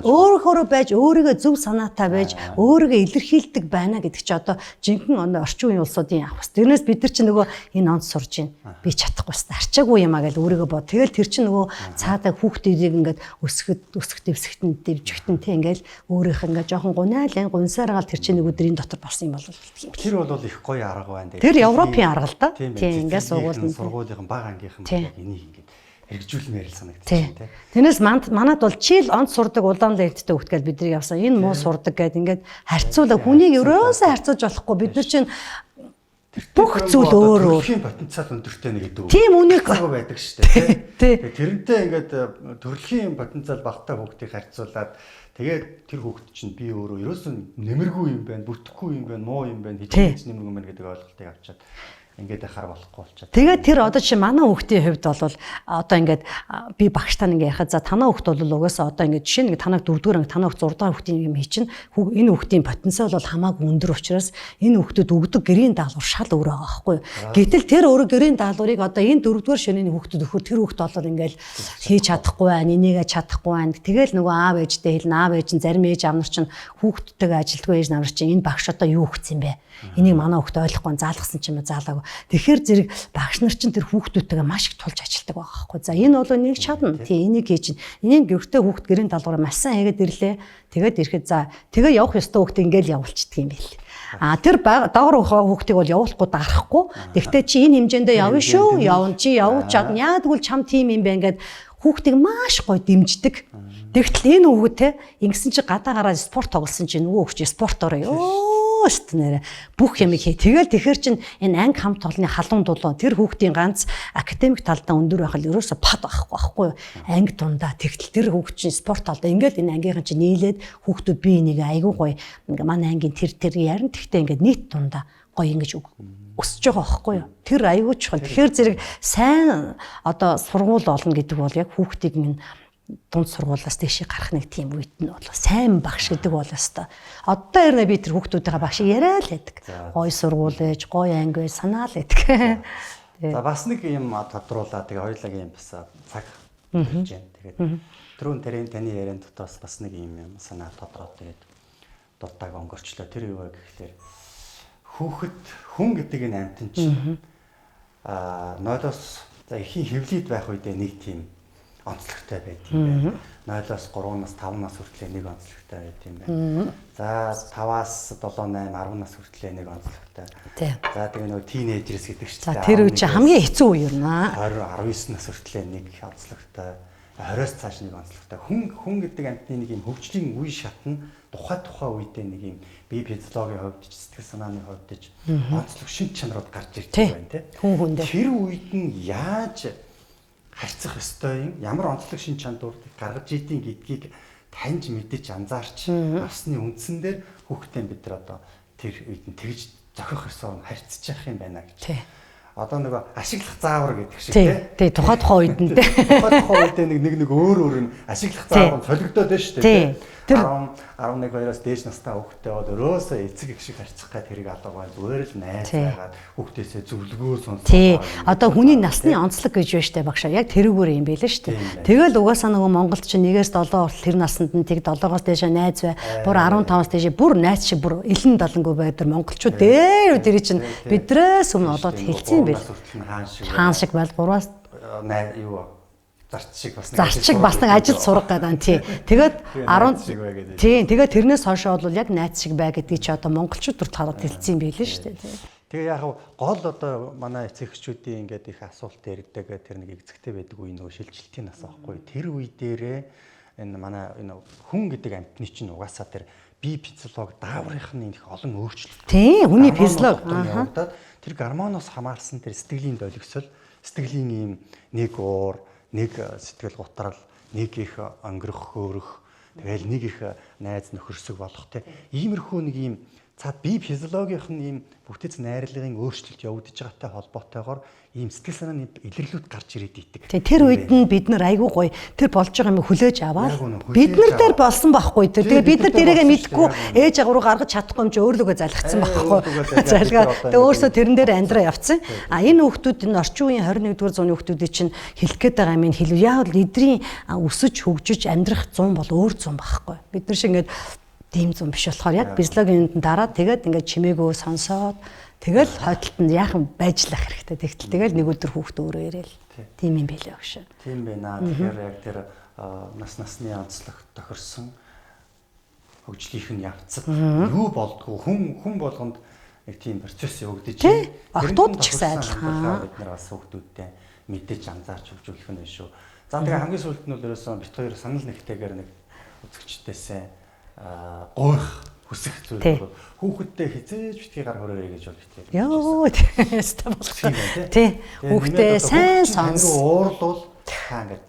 Өөрөөрөө байж өөрийгөө зөв санаатай байж өөрийгөө илэрхийлдэг байна гэдэг чи одоо жинхэнэ орчин үеийн улсуудын авах. Тэрнээс бид нар чи нөгөө энэ онц сурж байна. Би чадахгүй шүү дээ. Арчаагүй юм а гэж өөрийгөө бод. Тэгэл тэр чи нөгөө цаадаа хүүхдүүдийг ингээд өсгөх дэвсгэтэн дэвжигтэн тэ ингээд өөрийнх ингээд жоохон гунайл гунсаар гал тэр чи нэг өдрийн дотор болсон юм бол тэр бол их гоё арга байна. Тэр Европын арга л да. Тийм ингээд сургуулийн бага ангийнхан яг энийг ингээд хэрэгжүүлмээр л санагдчих тийм. Тэрнээс манад бол чил онц сурдаг улаан лэгттэй хүүхд гэж бидний явсан. Энэ муу сурдаг гэд ингээд харьцуулаа хүнийг ерөөсөө харьцуулж болохгүй. Бид нар чинь бүх зүйл өөр өөр. Төрөлхийн потенциал өндөртэй нэг гэдэг. Тийм үнийг байдаг шүү дээ. Тэгээ тэрнтэй ингээд төрөлхийн потенциал багтай хүүхдийг харьцуулаад тэгээд тэр хүүхд чинь би өөрөө ерөөсөө нэмэргүй юм байна, бүтэхгүй юм байна, муу юм байна, хичээж нэмэргүй юм байна гэдэг ойлголтыг авчаад ингээд ахаар болохгүй болчиход. Тэгээд тэр одоо чи манай хүүхдийн хувьд бол одоо ингээд би багштай ингээд яхад за танаа хүүхд бол угаасаа одоо ингээд жишээ нэг танаг 4-р анги танаа хүүхд 6-р хүүхдийн юм хий чинь энэ хүүхдийн потенциал бол хамаагүй өндөр учраас энэ хүүхдүүд өгдөг гэрийн даалгавар шал өөр байгаа байхгүй юу. Гэтэл тэр өөрөө гэрийн даалгаврыг одоо энэ 4-р шөнийн хүүхдүүд өгөхөд тэр хүүхд бол ингээд хийж чадахгүй байна, энийгээ чадахгүй байна. Тэгэл нөгөө аав ээжтэй хэлнэ, аав ээж нь зарим ээж аав нар чинь хүүхдтэйгээ ажилтгүй ээж нар чинь энэ багш одоо юу өгсөн бэ? Энийг манай хүүхд ойлгохгүй заалгасан ч юм уу заалаагүй. Тэгэхээр зэрэг багш нар чинь тэр хүүхдүүдтэйгээ маш их тулж ажилтдаг байгаа байхгүй. За энэ бол нэг чадна. Тий энийг хийж чинь. Энийг гэртээ хүүхд гэрийн даалгавраа маш сайн хийгээд ирлээ. Тэгээд ирэхэд за тэгээ явах ёстой хүүхд ингээл явуулчихдаг юм байл. Тэр доогор хүүхдийг бол явуулахгүй дарахгүй. Тэгвэл чи энэ хэмжээндээ явна шүү. Явна чи явуулж чадна. Яг тэгвэл чам тим юм байна гэд хүүхдийг маш гоё дэмждэг. Тэгтэл энэ хүүхэд те ингэсэн чи гадаа гараад спорт тоглосон чи нөгөө хүүхд спортороо ёо шүү нэрэ бүх юм хий. Тэгэл тэгэхэр чин энэ анги хамт олонны халуун дулуун тэр хүүхдийн ганц академик талдаа өндөр байх л ерөөсө пад байхгүй анги дундаа тэгтэл тэр хүүхд чин спорт талдаа ингээд энэ ангийнхан чи нийлээд хүүхдүүд би энийг айгүй гоё ингээ манай ангийн тэр ярин тэгтээ ингээд нийт дундаа гоё ингэж өсөж байгаа байхгүй юу. Тэр айгүй чухал. Тэгэхээр зэрэг сайн одоо сургууль олно гэдэг бол яг хүүхдийг минь дунд сургуулиас дэшээ гарах нэг тийм үед нь бол сайн багш гэдэг бол өстой. Одоо ярина би тэр хүүхдүүдийнхээ багшийг яриа л байдаг. Гой сургууль ээж, гой анги ээж санаа л байдаг. За бас нэг юм тодруулаад тэгээ хоёулагийн бас цаг болж байна. Тэгээд түрүүн тэрийн таны яриан дотроос бас нэг юм санаа тодроод тэгээд дутааг өнгөрчлөө. Тэр юу вэ гэхлээр хүүхэд хүн гэдэг энэ амтэн чинь нойлоос за ихийн хөвлөд байх үедээ нэг тийм онцлогтой байт юм байна. 0-оос 3-наас 5 нас хүртэл нэг онцлогтой байт юм байна. За 5-аас 7, 8, 10 нас хүртэл нэг онцлогтой. За тэгээ нөгөө тийнейжерс гэдэг чинь. За тэр үе чинь хамгийн хэцүү үе юм аа. 20, 19 нас хүртэл нэг онцлогтой. 20-оос цааш нэг онцлогтой. Хүн гэдэг амтны нэг юм хөгжлийн үе шатна тухай үедээ нэг юм бие физиологийн хувьд ч сэтгэл санааны хувьд ч онцлог шин чанарууд гарч ирдэг байна тий. Хүн хүндээ. Тэр үед нь яаж харьцах ёстой юм? Ямар онцлог шин чанаруудыг гаргаж ийдин гэдгийг таньж мэдэж анзаарч авсны үндсэн дээр хүүхдээ бид нар одоо тэр үед нь тэгж зохих ёсоор харьцаж явах юм байна гэж. Тий. Одоо нөгөө ашиглах заавар гэдэг шиг тий тухай үед нь тухай үед нэг өөр нь ашиглах заавар нь солигдоод байна шүү дээ. Тэр 11 2-оос дээш настай хүүхдээ бол өрөөсөө эцэг их шиг харьцах гад хэрэг алга байна. Зүгээр л найз байгаад хүүхдээсээ зөвлөгөө сонсох. Тий. Одоо хүний насны онцлог гэж байна штэ багшаа. Яг тэрүүгээр юм байлаа штэ. Тэгэл угаасаа нөгөө Монголд чинь 1-ээс 7 хүртэл тэр насанд нь тэг 7-оос дээш найз бай. Бүр 15-аас дээш бүр найз шиг бүр элен далангүй байдаг монголчууд дээр тэр чинь бидрээс өмнө олоод хэлсэн юм байл. Хаан шиг байл 3-аас юу зарч шиг бас нэг ажил сурах гэдэг тий. Тэгээд 10 тий. Тэгээд тэрнээс хойш бол яг найз шиг бай гэдгийг чи одоо монголчууд дүр талаад хэлсэн юм байл шүү дээ. Тэгээ яг гол одоо манай эцэг эхчүүдийн ингээд их асуулт яригдаг тэр нэг эцэгтэй байдаг үе нөгөө шилжилтийн нас аахгүй. Тэр үе дээрээ энэ манай энэ хүн гэдэг амьтны чинь угаасаа тэр бие физиологи дааврынх нь их олон өөрчлөлт. Тийм, хүний физиологи явагдаад тэр гормоноос хамаарсан тэр сэтгэлийн долгисол, сэтгэлийн ийм нэг уур, нэг сэтгэл гутрал, нэг их өнгөрөх хөөрөх, тэгэл нэг их найз нөхөрсөг болох те. Иймэрхүү нэг ийм цаад бие физиологийнх нь ийм бүтэц найрлагын өөрчлөлт явагдаж байгаатай холбоотойгоор ийм сэтгэл санааны илэрлүүд гарч ирээд идэг. Тэр үед нь бид нар айгүй гоё тэр болж байгаа юм хүлээж аваад бид нар дээр болсон байхгүй тэр. Тэгээ бид нар тэрийгэ мэдгүй ээж агуу гаргаж чадахгүй юм чи өөрлөгөө залгацсан байхгүй. Залгаа. Тэгээ өөрсдөө тэрэн дээр амьдраа явцсан. А энэ хүүхдүүд энэ орчин үеийн 21-р зууны хүүхдүүдийн чинь хэлэх гээд байгаа юм хэлв. Яг л эдрийн өсөж хөгжиж амьдрах 100 бол өөр 100 байхгүй. Бид нар шиг ингээд тийм зам биш болохоор яг физиологийн дараад тэгээд ингээд чимээгөө сонсоод тэгэл хойдолтод яахан байжлах хэрэгтэй. Тэгтэл тэгэл нэг өдөр хүүхдээ өөрөө ирээл. Тийм юм билээ өгшөө. Тийм байна. Тэгэхээр яг тэр насны онцлог тохирсон хөгжлийнх нь явцад юу болдгоо хүн болгонд нэг тийм процесс явагдаж байна. Охтууд ч гэсэн адилхан. Бид нар бас хүүхдүүдтэй мэдээж анзаарч хөгжүүлэх нь шүү. За тэгээ хамгийн сүүлд нь бол ерөөсөн бит хоёр санал нэгтэйгээр нэг үзэгчдээсээ гойх хүсэх зүйл хүүхэдтэй хизээж битгий гар хөрөөрэй гэж бол битээ. Йоо тийм болох. Тий. Хүүхдээ сайн сонс. Уурлуул та ингээд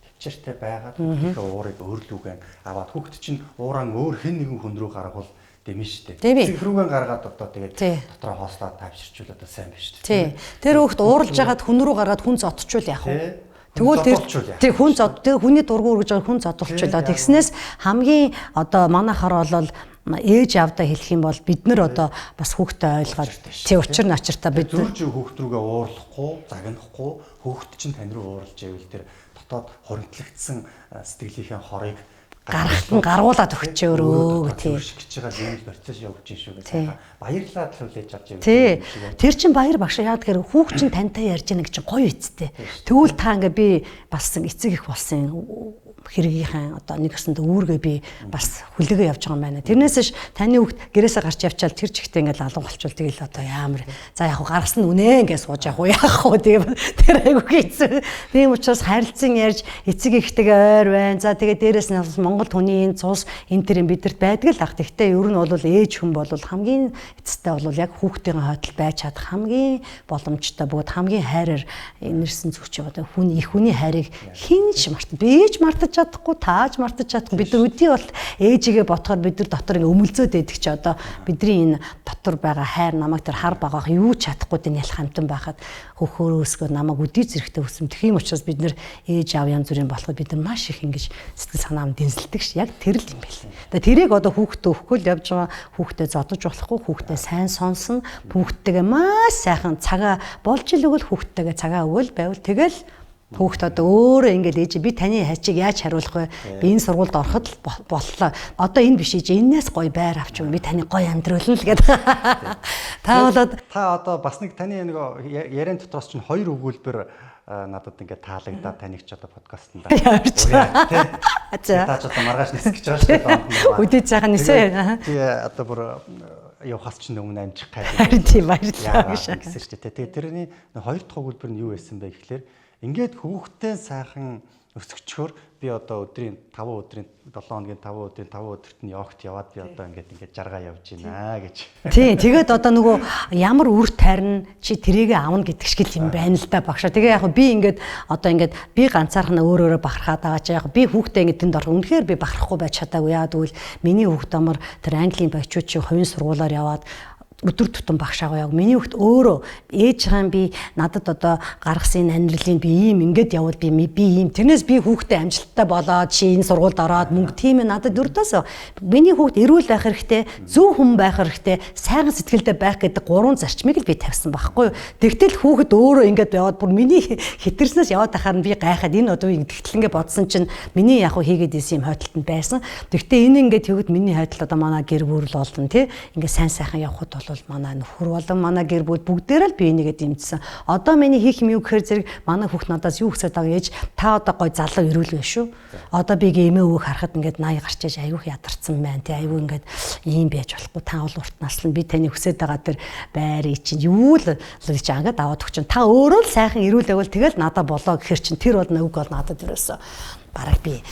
төвчээртэй байгаад хүүхдийнхээ уурыг өөрлүүгэн аваад хүүхд чинь ууран өөр хэн нэгэн хүн рүү гаргавал дэмэн штэ. Цэврүүгэн гаргаад одоо тэгээд дотроо хоослоод тавьширчул одоо сайн биш штэ. Тий. Тэр хүүхд ууралж ягаад хүн рүү гаргаад хүн зодчул яах вэ? Тэгвэл тэр хүн зод тэр хүний дургуур гэж байгаа хүн зодулчулаа. Тэгснээс хамгийн одоо манайхаар бол ээж авдаа хэлэх юм бол бид нар одоо бас хүүхдэд ойлгоод тий учир начиртаа бид зөв хүүхд рүүгээ уурлахгүй, загнахгүй хүүхд чинь тань руу уурлж ивэл тэр дотоод хоригдлогдсон сэтгэлийнхээ хорыг гаргуулад өгч өөрөө тий. Гэж байгаа юм процесс явж шүү гэж баярлалаа төлөөлж авч явж. Тий. Тэр чин баяр багш яа тэгэхээр хүүхд чин тантай ярьж байгаа гэж гоё эцтэй. Тэгвэл та ингээ би бас эцэг их болсон хэргийнхэн одоо нэг өсөнд үүргээ би бас хүлээгээ явж байгаа юм байна. Тэрнээс ш таны хүүхд гэрээсээ гарч явчаал тэр чигтээ ингээл алан болчвол тэгэл одоо яамар. За яг гарсан үнэ ингээд сууж явах уу яах вэ тийм тэр айгуу хийцэн. Тийм учраас харилцан ярьж эцэг ихтэй ойр байна. За тэгээ дээрэс нь Монгол хүний энэ цус энэ тэр бидэрт байдаг л ах. Тэгтээ ер нь бол ээж хүн бол хамгийн эцэстээ бол яг хүүхдийн хойдол байж чадах хамгийн боломжтой бөгөөд хамгийн хайраар нэрсэн зүгч яваад хүн их хүний хайрыг хинч мартах. Бийж мартаж чадахгүй, тааж мартаж чадахгүй. Бид нар өдий бол ээжигээ ботхоор бид нар дотор ингээ өмөлзөөд байдаг чи одоо бидний энэ дотор байгаа хайр намайг тэр хар багаах юу чадахгүй дээ ялах хамтан байхад хөхөөрөө өсгөө намайг өдий зэрэгтэй өсөм. Тэгэх юм учраас бид нар ээж аав янз бүрийн болоход бид нар маш их ингэж сэтгэл санаам дэнсэлдэг ш. Яг тэр л юм байл. Тэгээ тэрийг одоо хүүхдэд өгөхгүй л явж байгаа. Хүүхдэд зодож болохгүй, хүүхдэд сайн сонсон, хүүхдтэйгээ маш сайхан цагаа болж ил өгөл хүүхдтэйгээ цагаа өгөл байвал тэгэл хүүхд одоо өөрөө ингээд ээж би таны хачиг яаж хариулах вэ? Би энэ сургуульд ороход л боллоо. Одоо энэ биш ээж энээс гоё байр авч өгнө. Би таны гоё амьдруулна л гэдэг. Та одоо бас нэг таны нэг яриан дотроос чинь хоёр өгүүлбэр надад ингээд таалагдаад таныг ч одоо подкастт даа. За. Та ч одоо маргааш нисэх гэж байгаа шүү дээ. Үдээ цаахан нисээ. Тий одоо бүр явахаас чинь өмнө амжих гайгүй. Харин тийм баярлалаа гэсэн шүү дээ. Тэгээ тэрний хоёр дахь өгүүлбэр нь юу байсан бэ гэхлээр ингээд хүүхдтэй сайхан өсгөчхөөр би одоо өдрийн 5 өдрийн 7 хоногийн 5 өдрийн 5 өдөрт нь явахт яваад би одоо ингээд жаргаа явж байна гэж. Тий, тэгээд одоо нөгөө ямар үр тайрна чи тэрийгэ авна гэдэг шиг юм байна л да багшаа. Тэгээ яг би ингээд одоо ингээд би ганцаархнаа өөрөөрөө бахархаад байгаа чи яг би хүүхдээ ингээд тэнд орох. Үнэхээр би бахарахгүй байж чадаагүй. Яа гэвэл миний хүүхд амар тэр Английн багчууд чи хувийн сургуулаар яваад өдөр тутам багшаагаа яг миний хүүхд өөрөө ээж хаан би надад одоо гаргасан аниралын би ийм ингээд явал би ийм тэрнээс би хүүхдээ амжилттай болоод чи энэ сургуульд ороод мөнгө тийм ээ надад өрдөөс миний хүүхд эрүүл байх хэрэгтэй зөв хүн байх хэрэгтэй сайхан сэтгэлдээ байх гэдэг гурван зарчмыг л би тавьсан байхгүй юу. Тэгтэл хүүхд өөрөө ингээд яваад бүр миний хитэрснээс яваад тахаар нь би гайхаад энэ одоо тэгтэл ингээд бодсон чинь миний яг хийгээд исэн юм хойдолтод байсан. Тэгтээ энэ ингээд тэгвэл миний хойдол одоо манай гэр бүл болон тий ингээд сайн сайхан явхад бол манай нөхөр болон манай гэр бүл бүгдээрээ л би энийгээ дэмжсэн. Одоо миний хийх юм юу гэхээр зэрэг манай хүүхд надаас юу хүсэж байгаа ээж та одоо гой залуу ирүүл вэ шүү. Одоо би эмээ өвөө харахад ингээд 80 гарч иж аюух ядарсан байна. Тэ аюу ингээд ийм байж болохгүй. Та бол урт наслан би таны хүсэж байгаа тэр байрыг чинь юу л чи ангаад аваад өгч чинь та өөрөө л сайхан ирүүл байвал тэгэл надад болоо гэхэр чинь тэр бол үг бол надад ерөөсөө бараг би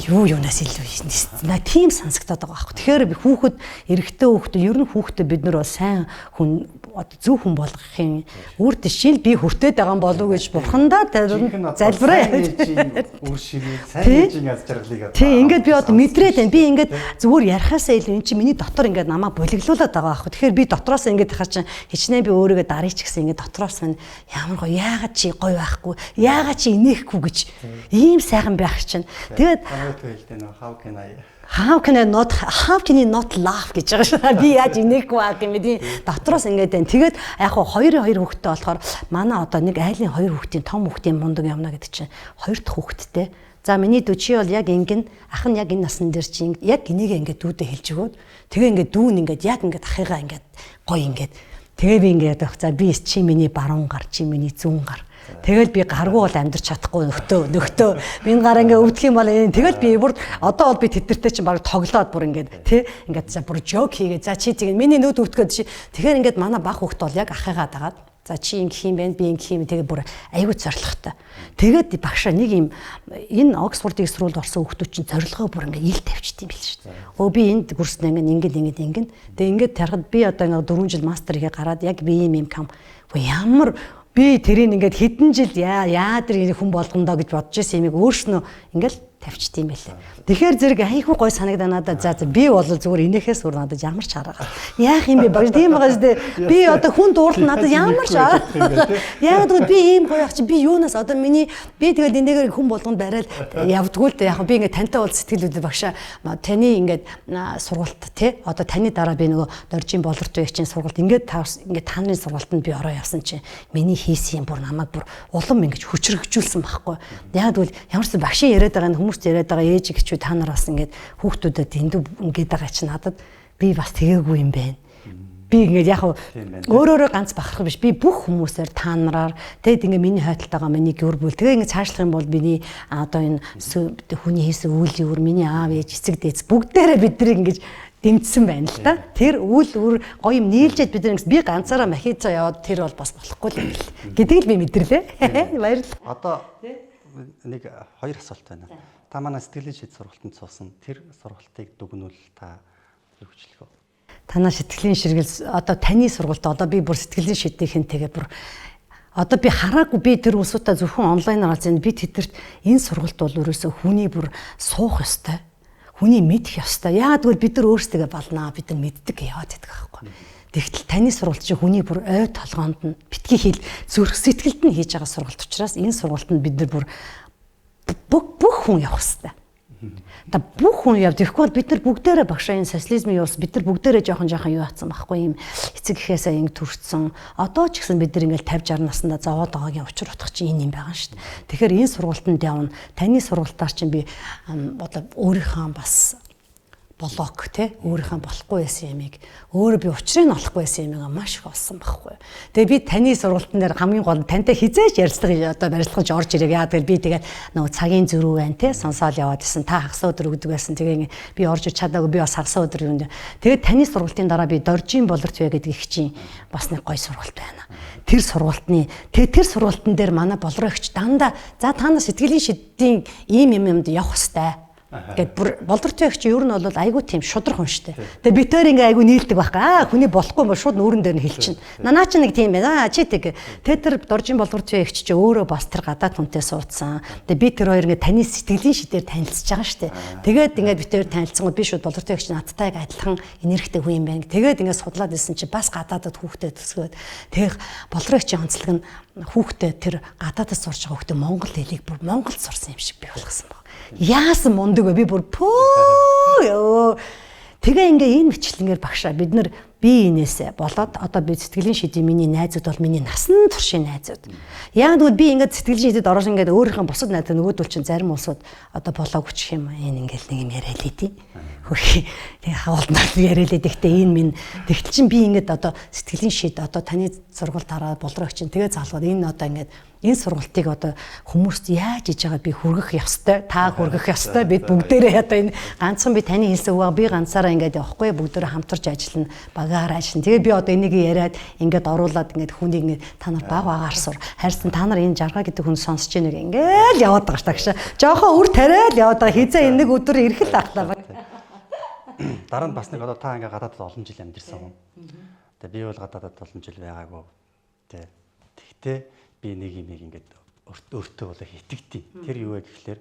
юунаас илүү на тийм сонсогдоод байгаа байхгүй. Тэгэхээр би хүүхэд эрэгтэй хүүхэд ер нь хүүхдэд бид нар бол сайн хүн зөв хүн болгохын үр жишээл би хүртээд байгаа болов уу гэж бурхандаа залбираа үр ширээ сайн ээжийн аз жаргалыг тий ингээд би одоо мэдрээд байна. Би ингээд зүгээр ярихаасаа илүү эн чинь миний дотор ингээд намайг болиглуулад байгаа байхгүй. Тэгэхээр би дотроос ингээд хахаар чинь хичнээн би өөрийгөө дарыг ч гэсэн ингээд дотроос мань ямар гоё яагаад чи гоё байхгүй яагаад чи инехгүй гэж ийм сайхан байх чинь. Тэгээд how can I not laugh гэж байгаа шүү. Би яаж инехгүй аа гэмэдийн дотроос ингээд байна. Тэгээд яг хоо хоёр хүүхэдтэй болохоор манай одоо нэг айлын хоёр хүүхдийн том хүүхдийн мундаг явна гэдэг чинь хоёр дахь хүүхэдтэй. За миний дүү чи бол яг ингэн ах нь яг энэ насн дээр чи яг энийг ингээд дүүдээ хэлж өгөөд тэгээ ингээд дүүн ингээд яг ингээд ахыгаа ингээд гоё ингээд тэгээ би ингээд явах за би чи миний баруун гар чи миний зүүн гар. Тэгэл би гаргүй бол амьдрч чадахгүй нөхдөө миний гараа ингээ өвдөх юм бол тэгэл би бүр одоо бол би тэднэртэй чинь баг тоглоод бүр ингээд тий ингээд за бүр жок хийгээ за чи тэгээ миний нүд өвдөхөд чи тэгэхээр ингээд манай бах хүүхд бол яг ахыгаа дагаад за чи ингэх юм байна би ингэх юм тэгээ бүр аягүй зоригтой. Тэгээд багшаа нэг юм энэ Оксфордын сургуульд орсон хүүхдүүд чинь зорилгоо бүр ингээ ил тавьчт юм биш шүү дээ. Өө би энд курснаа ингээд тэгээ ингээд тарахад би одоо ингээ 4 жил мастер хийгээ гараад яг би юм ямар би тэрийг ингээд хэдэн жил яа тэр хүн болгондоо гэж бодож ирсэн юмыг өөрснөө ингээд тавьчт юм байлээ. Тэгэхээр зэрэг айгүй гой санагдаа надад за би бол зүгээр энэхээс өөр надад ямар ч хараа. Яах юм бэ? Баг тийм байгаа шүү дээ. Би одоо хүн дуурлал надад ямар ч яг л би ийм гоё ах чи би юунаас одоо миний би тэгэл энэгээр хүн болгонд барайл явдггүй л яг би ингээд тантай бол сэтгэлүүдээ багшаа таны ингээд сургалт тий одоо таны дараа би нөгөө доржийн болорт үеийн сургалт ингээд таны сургалтанд би ороо явсан чинь миний хийсэн юм бүр намайг бүр улам ингэж хүчрэгжүүлсэн байхгүй. Яг л ямар ч багшийн яриад байгаа хүмүүс яриад байгаа ээж гिचүү та нар бас ингээд хүүхдүүдэд эндүү ингээд байгаа чи надад би бас тэгээгүй юм байна. Би ингээд яг өөрөөрөө ганц бахарх биш. Би бүх хүмүүсээр та нараар тэгэд ингээд миний хойдолтойгоо миний гэр бүл тэгээ ингээд цаашлах юм бол миний одоо энэ хүний хийсэн үйл явдал миний аав ээж эцэг дээдс бүгдээрээ биднийг ингээд дэмжсэн байна л да. Тэр үйл өөр гоё юм нийлжээд бид нэг би ганцаараа махицаа яваад тэр бол бас болохгүй л юм бэл. Гэдгийг л би мэдэрлээ. Баярлалаа. Одоо нэг хоёр асуулт байна. Та манай сэтгэлийн шид сургалтанд суусан тэр сургалтыг дүгнүүл та юу хүчлэх вэ? Танаа сэтгэлийн ширгэл одоо таны сургалт одоо би бүр сэтгэлийн шидийнхэнтэйгээ бүр одоо би хараагүй би тэр усуудаа зөвхөн онлайнаар алсан би тэдэрт энэ сургалт бол ерөөсөө хүний бүр суух ёстой. Хүний мэдэх ёстой. Яагаад гэвэл бид нар өөрсдөө балнаа бид нар мэддэг яваад байдаг байхгүй. Тэгтэл таны сургалт чи хүний бүр ой толгоонд нь битгий хэл зүрх сэтгэлд нь хийж байгаа сургалт учраас энэ сургалтанд бид нар бүр бүх хүн явах хэрэгтэй. Та бүх хүн яв тэгэхгүй бид нар бүгдээрээ багшаа энэ социализмын юус бид нар бүгдээрээ жоохон юу атсан байхгүй юм эцэг эхээсээ ингэ төрчихсөн. Одоо ч гэсэн бид нар ингээл 50 60 наснда зовоод байгаагийн учир утга чи энэ юм байгаа шүү дээ. Тэгэхээр энэ сургалтанд явна. Таны сургалтаар чинь би одоо өөрийнхөө бас блок те өөрийнхөө болохгүй байсан юмыг өөрөө би учрыг нь олохгүй байсан юмгаа маш их олсон байхгүй. Тэгээ би таны сургалтын дээр хамгийн гол тантай хизээч ярилцлага одоо барилгаж орж ирээ. Яа тэгэл би тэгээд нөгөө цагийн зөрүү байна те сонсоол яваад исэн. Та хагас өдөр өгдөг байсан. Тэгээ би орж ир чадаагүй би бас хагас өдөр юм. Тэгээд таны сургалтын дараа би доржийн болорт вэ гэдэг их чинь бас нэг гоё сургалт байна. Тэр сургалтны тэр сургалтын дээр манай болроо ихч дандаа за та нар сэтгэлийн шидийн ийм юмд явах хэвээр гэт болдортой их чи ер нь бол айгүй тийм шудрах хүн штэ. Тэгээ би тэр ингээ айгүй нийлдэг байхгүй. Хүний болохгүй бол шууд нүүрэн дээр нь хэлчихнэ. Нанаа чи нэг тийм байна. Чи тэг. Тэр доржин болдортой их чи өөрөө бас тэр гадаад хүнтэй суудсан. Тэгээ би тэр хоёр ингээ таны сэтгэлийн шидээр танилцж байгаа штэ. Тэгээд ингээ би тэр танилцсан би шууд болдортой их чи надтай адилхан энергитэй хүн юм байна. Тэгээд ингээ судлаад ирсэн чи бас гадаадад хүүхдэд төсгөөд тэг болроо их чи онцлог нь хүүхдэд тэр гадаадад сурч байгаа хүүхдэд монгол хэлийг бүр монголд сурсан юм шиг би болгосон баг. Яасан мундаг вэ би бүр пөө тэгээ ингээ энэ мэтлэнгээр багшаа би би энэсээ болоод одоо би сэтгэлийн шидийн миний найзууд бол миний насан туршийн найзууд. Яг тэгвэл би ингээд сэтгэлийн шидэд ороош ингээд өөрийнхөө бусад найзууд нөгөөдөл чинь зарим улсууд одоо болоог үчих юм энэ ингээд нэг юм яриа л идэв. Хөөе. Тэгээ хавуулнаар яриа л идэхтэй энэ минь тэгтэл чинь би ингээд одоо сэтгэлийн шид одоо таны сургалт хараад болроо чинь тэгээ залгууд энэ одоо ингээд энэ сургалтыг одоо хүмүүст яаж хийж байгаа би хүргэх ёстой. Та хүргэх ёстой. Бид бүгдээрээ одоо энэ ганцхан би таны хэлсэн үг би ганцаараа ингээд явахгүй бүгдээрээ хамтарч ажиллана. Багаар ажиллана. Тэгээ би одоо энийг яриад ингээд оруулаад ингээд хүнийг ингээд та нар баг багаар сур. Хайрсан та нар энэ жаргал гэдэг хүн сонсож байгааг ингээд яваад байгаа шүү дээ. Жохоо үр тариал яваад байгаа. Хизээ энэ нэг өдөр ирэх л ахлаа. Дараа нь бас нэг одоо та ингээд гадаадд олон жил амьдэрсэн хүн. Тэгээ би бол гадаадд олон жил байгаагүй. Тэгтээ би нэг юм ингээд өөртөө болоо хитгэдэй. Тэр юу вэ гэхлээр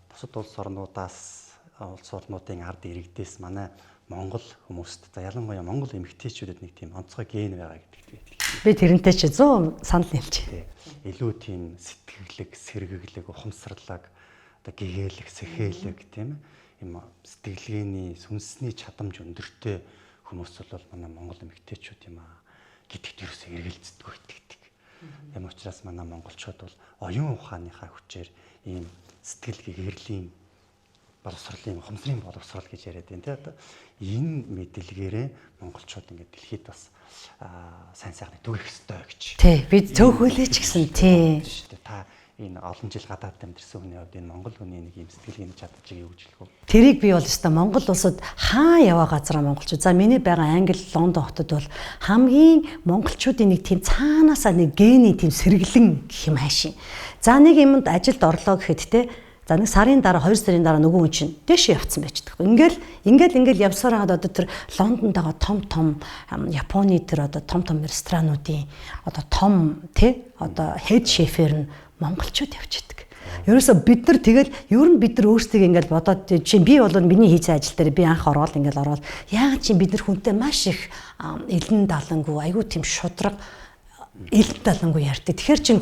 бусад улс орнуудын ард иргэдээс манай Монгол хүмүүст за ялангуяа Монгол эмэгтэйчүүдэд нэг тийм онцгой ген байгаа гэдэгт би тэрнтэй ч 100 санал нийлж. Илүү тийм сэтгэлэг, сэргэглэг, ухамсарлаг, одоо гэгээлэг, сэхээлэг тийм юм сэтгэлгээний сүнсний чадамж өндөртэй хүмүүс бол манай Монгол эмэгтэйчүүд юм аа гэдэгт ерөөсөө эргэлздэг итгэдэг. Тэм учраас манай монголчууд бол оюун ухааныхаа хүчээр ийм сэтгэл гэгэрлийн боловсролын ухамсарын боловсрол гэж яриад байна. Тэ одоо энэ мэдлэгээрээ монголчууд ингээд дэлхийд бас сайн сайхны түгэх ёстой гэж. Тий, бид цөөхөлөө ч гэсэн тий. Та энэ олон жил гадаад амьдэрсэн хүний хувьд энэ монгол хүний нэг юм сэтгэлгээний чадварыг юу гэж хэлэх вэ? Тэрийг би бол өстой Монгол улсад хаа яваа газараа монголчууд. За миний байгаа Англи, Лондон хотод бол хамгийн монголчуудын нэг тийм цаанаасаа нэг гений тийм сэргэлэн гэх юм хайшин. За нэг юмд ажилд орлоо гэхэд те за нэг сарын дараа 2 сарын дараа нөгөө хүн чинь дэше явцсан байждаг. Ингээл явсаар хагаад одоо тэр Лондонд байгаа том Японы тэр одоо том ресторануудын одоо том те одоо хэд шефэр нь монголчууд явчихдаг. Ерөөсө бид нар тэгэл ер нь бид нар өөрсдөө ингээл бодоод чинь би бол миний хийсэн ажил дээр би анх ороод яг чинь бид нар хүнтэй маш их элен далангуу айгүй тийм шудраг элен далангуу ярьдаг. Тэгэхээр чинь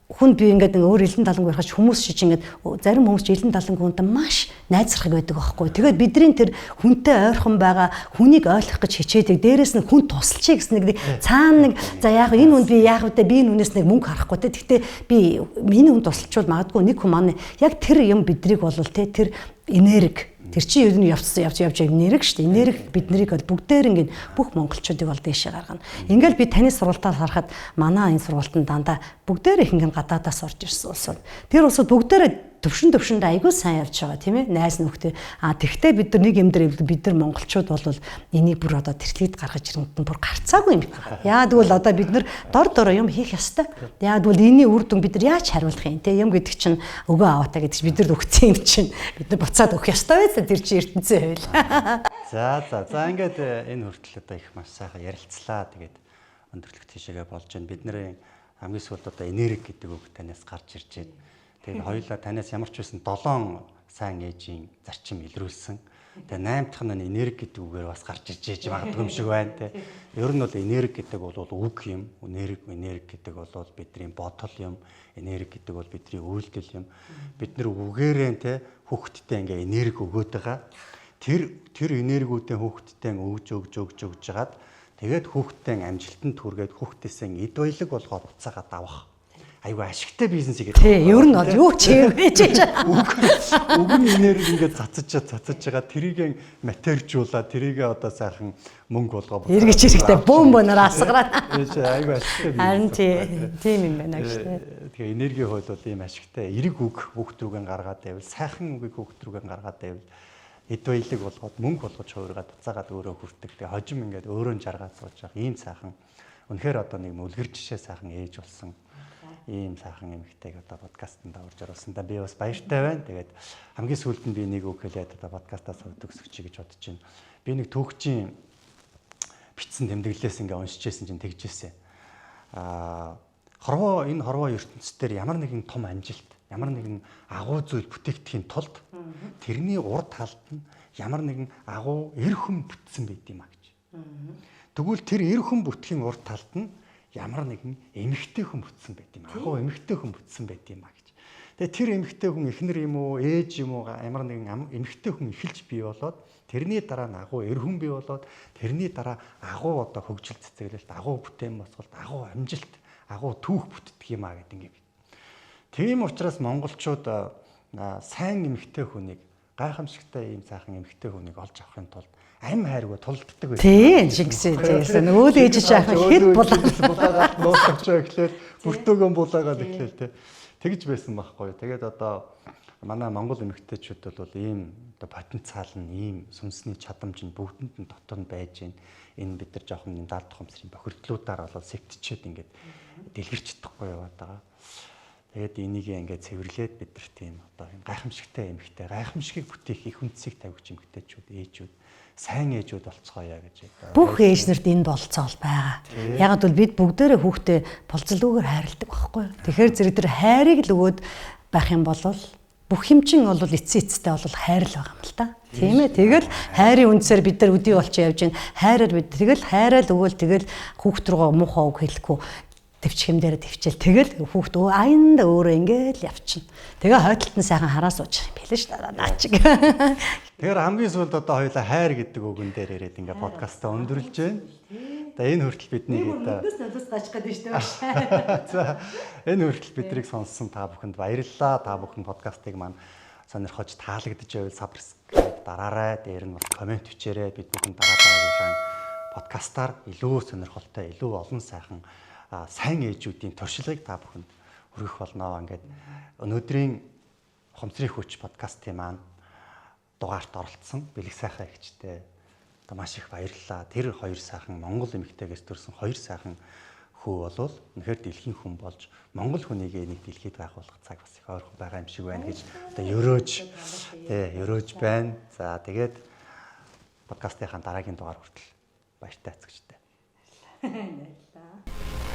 хүн би ингээд өөр элен далангуу ярихаж хүмүүс шиг ингээд зарим хүмүүс элен далангуунтай маш найзрах байдаг байхгүй. Тэгээд бидний тэр хүнтэй ойрхон байгаа хүнийг ойлгох гэж хичээдэг. Дээрээс нь хүн тусалчих гэсэн нэг цаана нэг за яг энэ хүнд би яг үдэ би энэ хүнээс нэг мөнгө харахгүй те. Гэхдээ би миний хүн тусалчвал магадгүй нэг хүн маань яг тэр юм бидрийг болвол те тэр энерги тэр чинь ер нь явж энерги шүү дээ. Энерги бид нарыг бол бүгдээр ингээд бүх монголчуудыг бол дээшээ гаргана. Ингээл би таны сургалтаар харахад манай энэ сургалтанд дандаа бүгдээр их ингээд гадаадаас орж ирсэн улсууд. Тэр улсууд бүгдээр төвшөнд айгүй сайн явж байгаа тийм ээ. Найз нөхдөд тэгтээ бид нар нэг юм дээр бид нар монголчууд бол энийг бүр одоо тэртлэгд гаргаж ирэнгүүт нь бүр гарцаагүй юм байна. Яагад бол одоо бид нар дор юм хийх ёстой. Яагад бол энэний үр дүн бид нар яаж хариулах юм те. Юм гэдэг чинь өгөө аваатаа гэдэг чинь бид нар өгсөн юм чинь бид нар буцаад өгөх ёстой байсан тэр чинь ертөнцийн хууль. За ингээд энэ хүртэл одоо их маш сайхан ярилцлаа. Тэгээд өндөрлөх тийшээгээ болж байна. Бидний хамгийн сүүлд одоо энерги гэдэг үг танаас гарч ирж байна. Тэгээд хоёулаа танаас ямар ч байсан 7 сайн ээжийн зарчим илрүүлсэн. Тэгээд 8 дахь нь энерги гэдэг үгээр бас гарч ирж магадгүй юм шиг байна те. Ер нь бол энерги гэдэг бол үг юм. Энерги гэдэг бол бидний бодол юм. Энерги гэдэг бол бидний үйлдэл юм. Бид нар үгээрээ те хүүхдтэй ингээ энерги өгөөд байгаа. Тэр энергиудээ хүүхдтэй өгж жагаад тэгээд хүүхдтэй амжилтанд хүргээд хүүхдээсээ эд баялаг болгоод буцаагаад авах. Айгу ашигтай бизнес хийгээд. Тий, ер нь бол юу ч хийж үг нь энерги ингээд цацаж байгаа тэрийг материалжуулаад тэрийг одоо сайхан мөнгө болгоо. Эргэж хэрэгтэй бөөнөр асгараад. Айгу ашигтай бизнес. Харин тийм юм байна гэж. Тэгээ энерги хойд бол ийм ашигтай эрэг үг хүүхд рүүгэн гаргаад байвал сайхан үгийг хүүхд рүүгэн гаргаад байвал эд баялаг болгоод мөнгө болгож хуургаад буцаагаад өөрөө хүртдэг. Тэгээ хожим ингээд өөрөө жаргаад сууж байгаа ийм сайхан. Үнэхээр одоо нэг үлгэр жишээ сайхан ээж болсон. Ийм сайхан эмэгтэйг одоо подкастт орж оруулсандаа би бас баяртай байна. Тэгээд хамгийн сүүлд нь би нэг үг хэлээд одоо подкастаас төгсгөч гэж бодож байна. Би нэг түүхчийн бичсэн тэмдэглэлээс ингээ уншиж байсан чинь тэгжсэн. Энэ хорвоо ертөнцийн дээр ямар нэгэн том амжилт, ямар нэгэн агуу зүйл бүтээхдхийн тулд тэрний урд талд нь ямар нэгэн агуу эр хүн бүтсэн байд юм а гэж. Тэгвэл тэр эр хүн бүтхийн урд талд нь ямар нэгэн эмэгтэй хүн бүтсэн байт юм. Агуу эмэгтэй хүн бүтсэн байт юм а гэж. Тэгээ тэр эмэгтэй хүн эхнэр юм уу, ээж юм уу, ямар нэгэн эмэгтэй хүн эхэлж бий болоод тэрний дараа нь агуу эр хүн бий болоод тэрний дараа агуу одоо хөгжил цэцэглэлт, агуу бүтээн босголт, агуу амжилт, агуу түүх бүтдэг юм а гэдэг ингээд. Тийм учраас монголчууд сайн эмэгтэй хүнийг гайхамшигтай ийм сайхан эмэгтэй хүнийг олж авахын тулд ам хайргүй тулддаг байсан. Тийм Чингисээ тийм өөдөө ээж жаахан хэд булаагаад нууцчихоо гэхлээр бүртөөгөн булаагаад гэхлээр те тэгж байсан байхгүй. Тэгээд одоо манай монгол эмэгтэйчүүд бол ийм одоо потенциал нь ийм сүнсний чадамж нь бүгдэнд нь дотор нь байж гин. Энэ бид нар жоохон даалт тухамсрын бохирдлуудаар болоод сэгтчихэд ингээд дэлгэрч чадахгүй яваад байгаа. Тэгээд энийг ингээд цэвэрлээд бид нар тийм одоо юм гайхамшигтай эмэгтэй, гайхамшигыг бүтээх их үндсийг тавьж эмэгтэйчүүд, ээжүүд, сайн ээжүүд болцгоё гэж. Бүх ээж нарт энэ болцоо бол байгаа. Ягаад бол бид бүгдээрээ хүүхдээ болцлогоор хайрладаг байхгүй юу? Тэгэхээр зэрэг тэр хайрыг л өгөөд байх юм бол бүх юм чинь бол эцсийн эцтэй бол хайр л байгаа юм л та. Тийм ээ. Тэгэл хайрын үндсээр бид нар өдий болч явж гин. Хайраар бид тэгэл хайраа л өгөөл тэгэл хүүхд рүү муухай үг хэлэхгүй төвчхэм дээр төвчэл тэгэл хүүхд аянд өөрөө ингээл явчихна. Тэгээ хойдолт нь сайхан хараа суучих юм билээ ш наачиг. Тэгэхээр хамгийн сүүлд одоо хоёулаа хайр гэдэг үгэн дээр ирээд ингээ подкастаа өндөрлж байна. Тэгээ энэ хүртэл бидний нулус гаж гэдэг шүү дээ. За энэ хүртэл бидрийг сонссон та бүхэнд баярлалаа. Та бүхэн подкастыг маань сонирхож таалагдж байвал subscribe дараарай. Дээр нь бас комент бичээрэй. Бид бүхэн дараагийн подкастаар илүү сонирхолтой, илүү олон сайхан сайн ээжүүдийн туршлагыг та бүхэнд хүргэх болно. Ингээд өнөөдрийн Ухамсрын хүч подкастын маань дугаарт оролцсон бэлэг сайхан эгчтэй маш их баярлалаа. Тэр хоёр сайхан монгол эмэгтэйгээс төрсэн хоёр сайхан хүү болвол үнэхээр дэлхийн хүн болж монгол хүнийг нэг дэлхийд гайхуулах цаг бас их ойрхон байгаа юм шиг байна гэж одоо ерөөж байна. За тэгээд подкастынхаа дараагийн дугаар хүртэл баяртай эцэгчтэй. Баярлалаа.